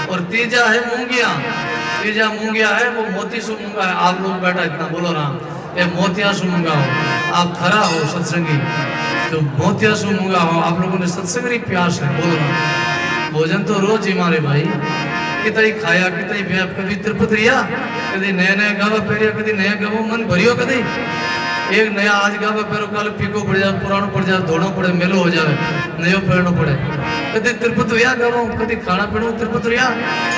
और तीजा है मूंगिया, तीजा मूंगिया है वो मोती सु मूंगा है। आप लोग बैठा इतना, बोलो राम, ये मोतिया सु मूंगा हो, आप खरा हो सत्संगी, तो मोतिया सु मूंगा हो, आप लोगों ने सत्संग प्यास है, बोलो राम। भोजन तो रोज ही मारे भाई, कितना ही खाया, कितना ही व्याप, कभी तिरुपति रिया, कभी नया नया गावा पेरिया, कभी नया गावो मन भरियो, कभी एक नया आज गावा पेरो, कल फीको पड़ जाए, पुरानो पड़ जाए, धोनो पड़े, मेलो हो जाए, नयो पेरनो पड़े। कभी तिरुपति रिया गावो, कभी खाना पीना तिरुपति रिया।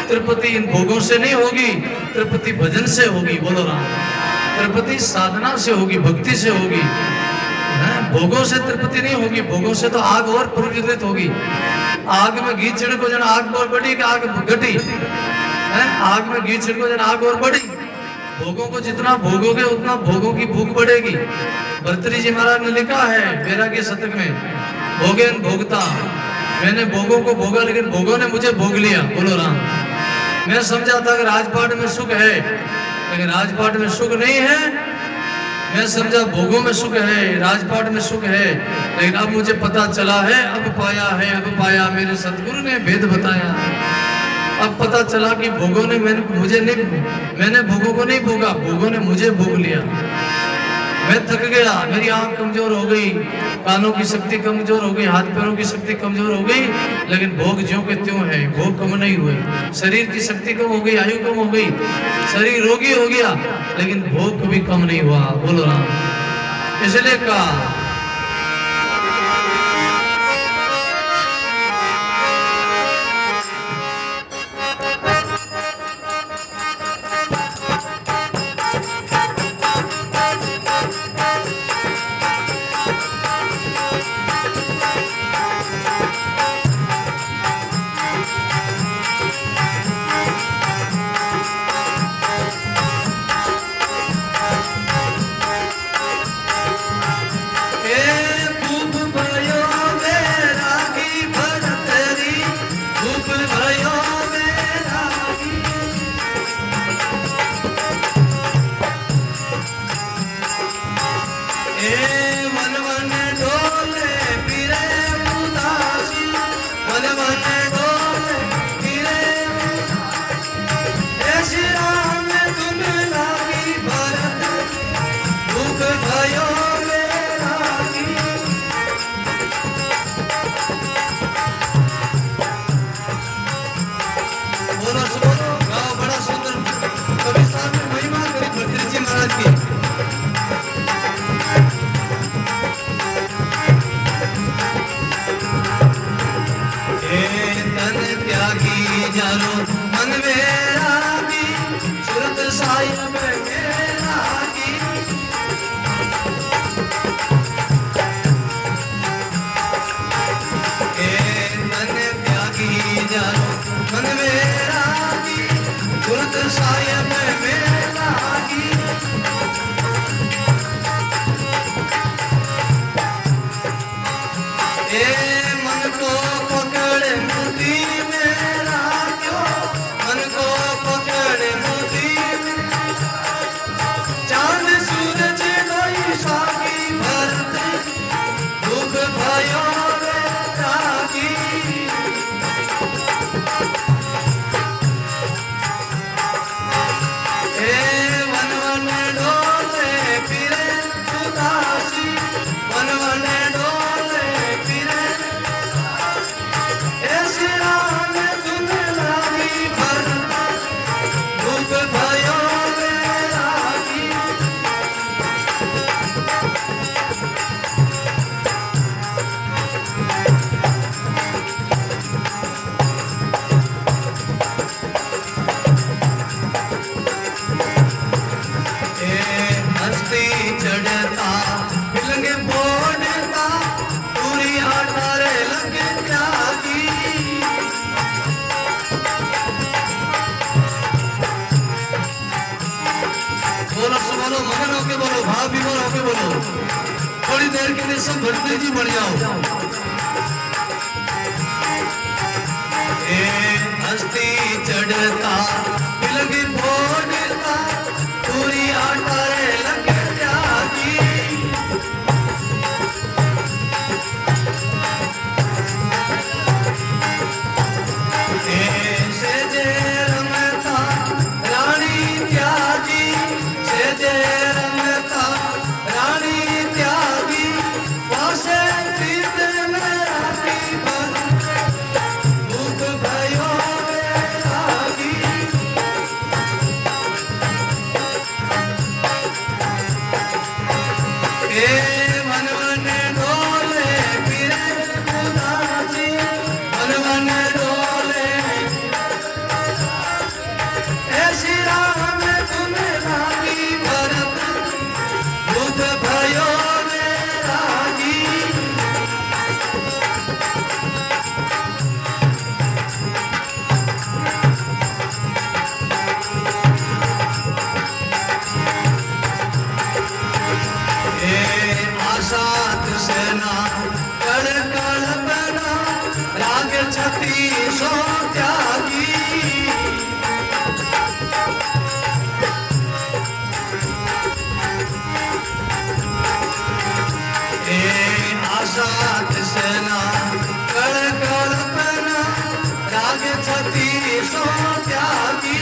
तिरुपति इन भोगों से नहीं होगी, तिरुपति भजन से होगी, बोलो राम। तिरुपति साधना से होगी, भक्ति से होगी, भोगों से तिरुपति नहीं होगी। भोगों से तो आग और प्रज्वलित होगी। आग में घी छिड़को जन आग और बढ़ी कि आग घटी है, आग में घी छिड़को जन आग और बढ़ी। भोगों को जितना भोगोगे उतना भोगों की भूख बढ़ेगी। भर्तृहरि जी महाराज ने लिखा है वैराग्य शतक में, भोगेन भोगता, मैंने भोगों को भोगा लेकिन भोगों ने मुझे भोग लिया, बोलो राम। मैं समझा था कि राजपाट में सुख है, लेकिन राजपाट में सुख नहीं है। मैं समझा भोगों में सुख है, राजपाट में सुख है, लेकिन अब मुझे पता चला है, अब पाया मेरे सतगुरु ने भेद बताया। अब पता चला कि भोगों ने मैंने भोगों को नहीं भोगा, भोगों ने मुझे भोग लिया। मैं थक गया, मेरी आंख कमजोर हो गई, कानों की शक्ति कमजोर हो गई, हाथ पैरों की शक्ति कमजोर हो गई, लेकिन भोग ज्यों के त्यों है, भोग कम नहीं हुए। शरीर की शक्ति कम हो गई, आयु कम हो गई, शरीर रोगी हो गया, लेकिन भोग कभी कम नहीं हुआ। बोलो राम। इसलिए कहा सब भटके जी बढ़ जाओ। हस्ती चढ़ता लगे फोड़ता पूरी आटारे लगे त्यागी से जे रमता रानी त्यागी से जे रमता रानी त्यागी वासे प्रीत में रानी बन भूख भयो रागी मन मन डोले फिरे उदासी मन मन डोले ऐसी राम तुम्हें लागी भरत भूख भयो रागी आसात सेना कड़ कल्पना राग छती सो त्यागी आसात सेना कड़ कल्पना राग छती सो त्यागी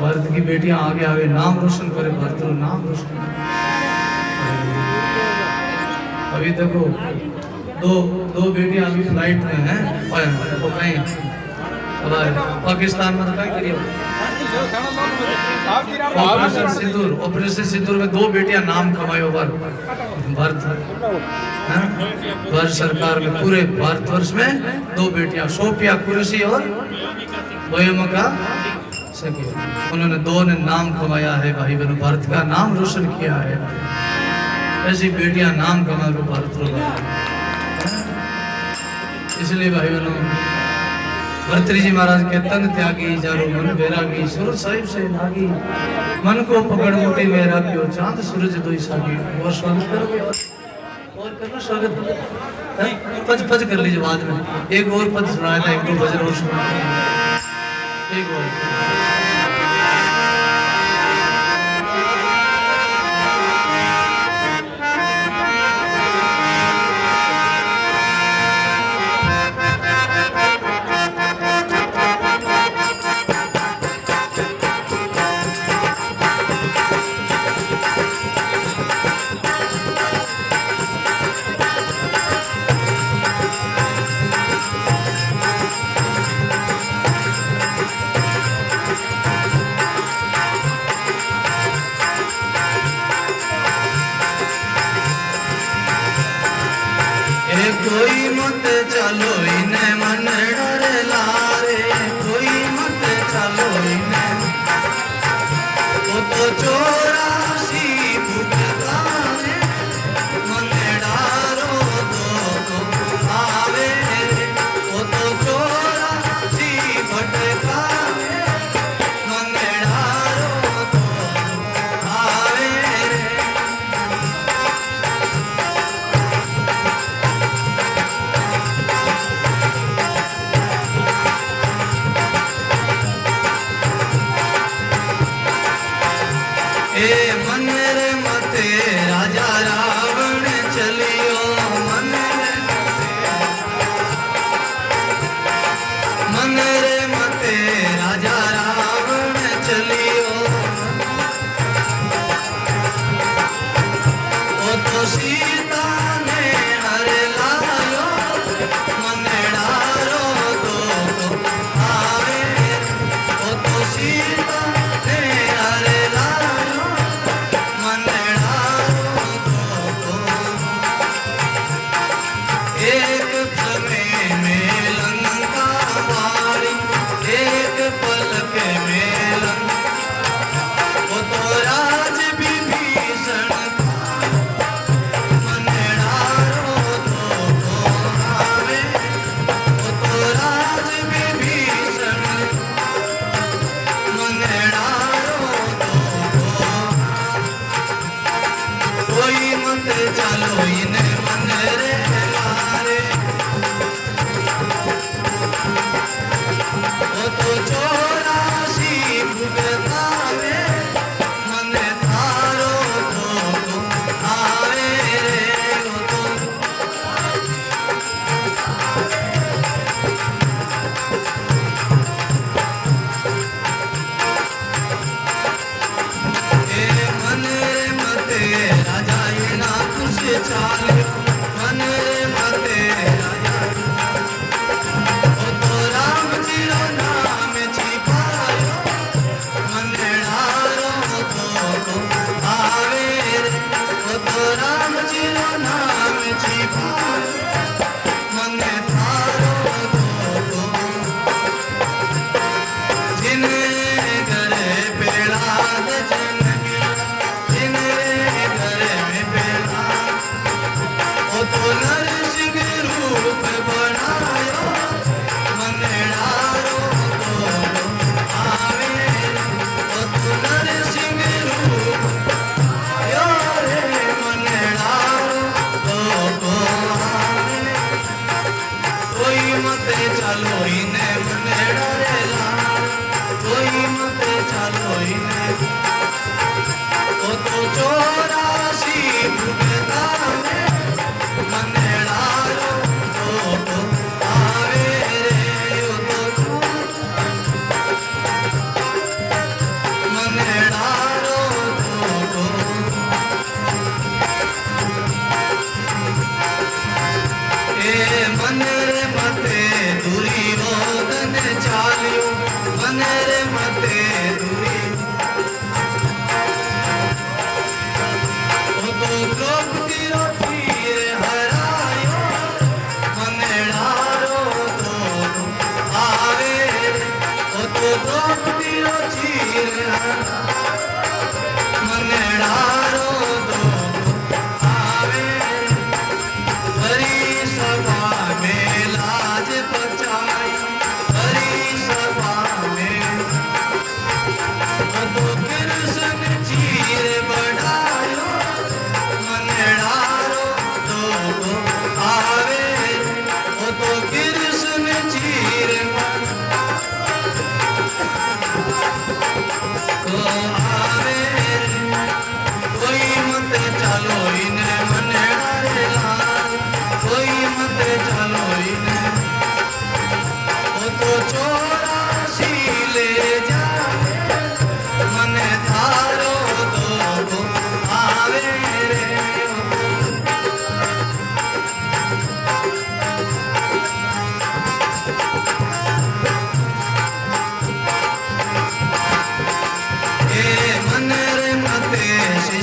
भारत की बेटियां आगे आगे नाम रोशन करे, भारत रो नाम रोशन करे। अभी देखो दो दो बेटियां अभी फ्लाइट में हैं, वो कहीं हमारे पाकिस्तान में तो क्या करिए ऑपरेशन सिंदूर में दो बेटियां नाम कमायो भारत भारत सरकार में, पूरे भारतवर्ष में दो बेटियां, सोफिया कुरैशी और वयोमिका सकी, उन्होंने दो ने नाम कमाया है भाई बहनों, भारत का नाम रोशन किया है। ऐसी बेटियां नाम कमा के भारत रो, इसलिए भाई बहनों भर्तृहरि जी महाराज के तन त्यागी जारो मन बैरागी, सुर साहिब से लागी, मन को पकड़ मुट्ठी में राखियो, चांद सूरज दोई सागी। और स्वागत करोगे और करना स्वागत नहीं, पद कर लीजिए बाद में, एक और पद सुनाया था, एक दो भजन और सुना एक और। कोई मत चलो इने मन डर लारे, कोई मत चलो इने, वो तो चौरासी भुगता है, मन डारो तो आवे, वो तो चौरासी भटका है, मन डारो तो आवे। ए मन रे मते राजा रावण चलियो, मन रे मते राजा रावण चलियो, ओ तो सीता ने हर लायो, मन डारो तो आवे, ओ तो सीता ने हर लायो, मन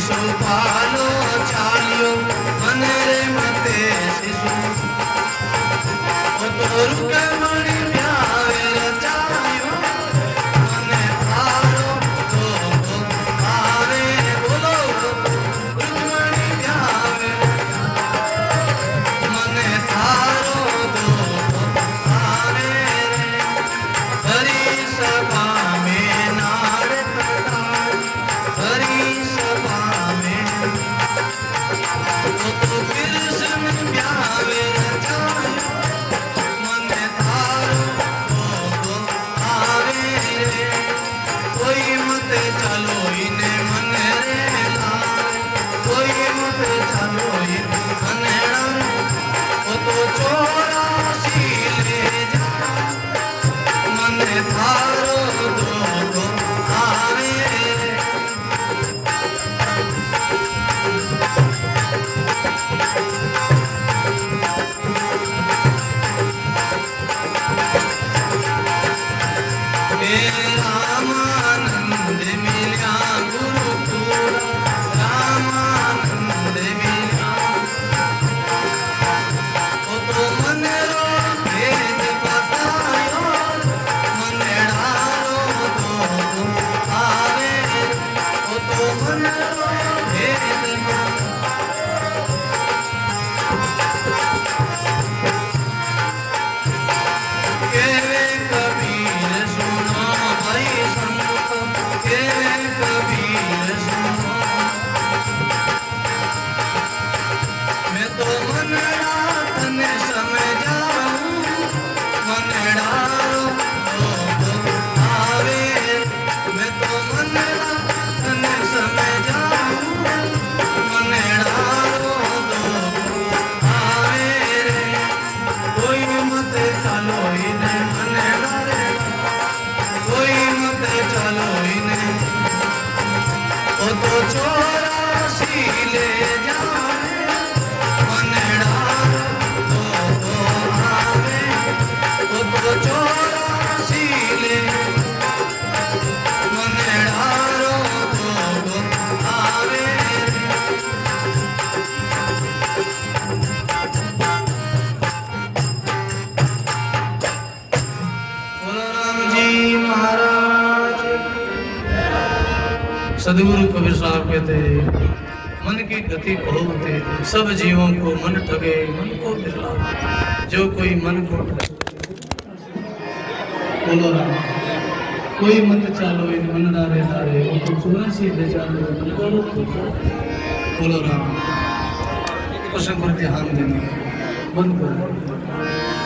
शिशुपालो चाल्यो मन रे मते शिशु तो रुक्मणी ब्यावे रचायो मने थारो तो आवे बोलो रुक्मणी ब्यावे मने थारो तो आवे हरि सभा में नाड़ कटाई हरि सभा में तो कृष्ण ब्यावे रचायो मने थारो तो आवे रे कोई मत चलो इने मन रे लाए कोई मत चलो इने मन रे वो तो चौरासी ले जा मन थारो दो आवे हे रामानंद मिल्या गुरुपुरा रामानंद मिल्या ओ तो मन रो भेद बतायो मन डारो तो आवे ओ तो मन रो भेद केवे कबीर सुनो भाई संत केवे कबीर सुनो मैं तो मनड़ा तने समझाऊं मनड़ारो तो आवे मैं तो मनड़ा तने समझाऊं मनड़ारो तो आवे रे कोई मत चलो इने मनड़ा रे कोई मत चलो इने ओ तो चौरासी ले जाए मनड़ा तो आवे ओ तो चौरासी ले मनड़ा तो आवे बोलो राम जी महाराज सदगुरु कबीर साहब कहते हैं मन की गति बहुत तेज है सब जीवों को मन ठगे मन को बिरला जो कोई मन को ठगे बोलो राम कोई मत चालो इन मन डारे डारे वो तो 84 ले चालो बोलो राम प्रसंग पर ध्यान देना बंद करो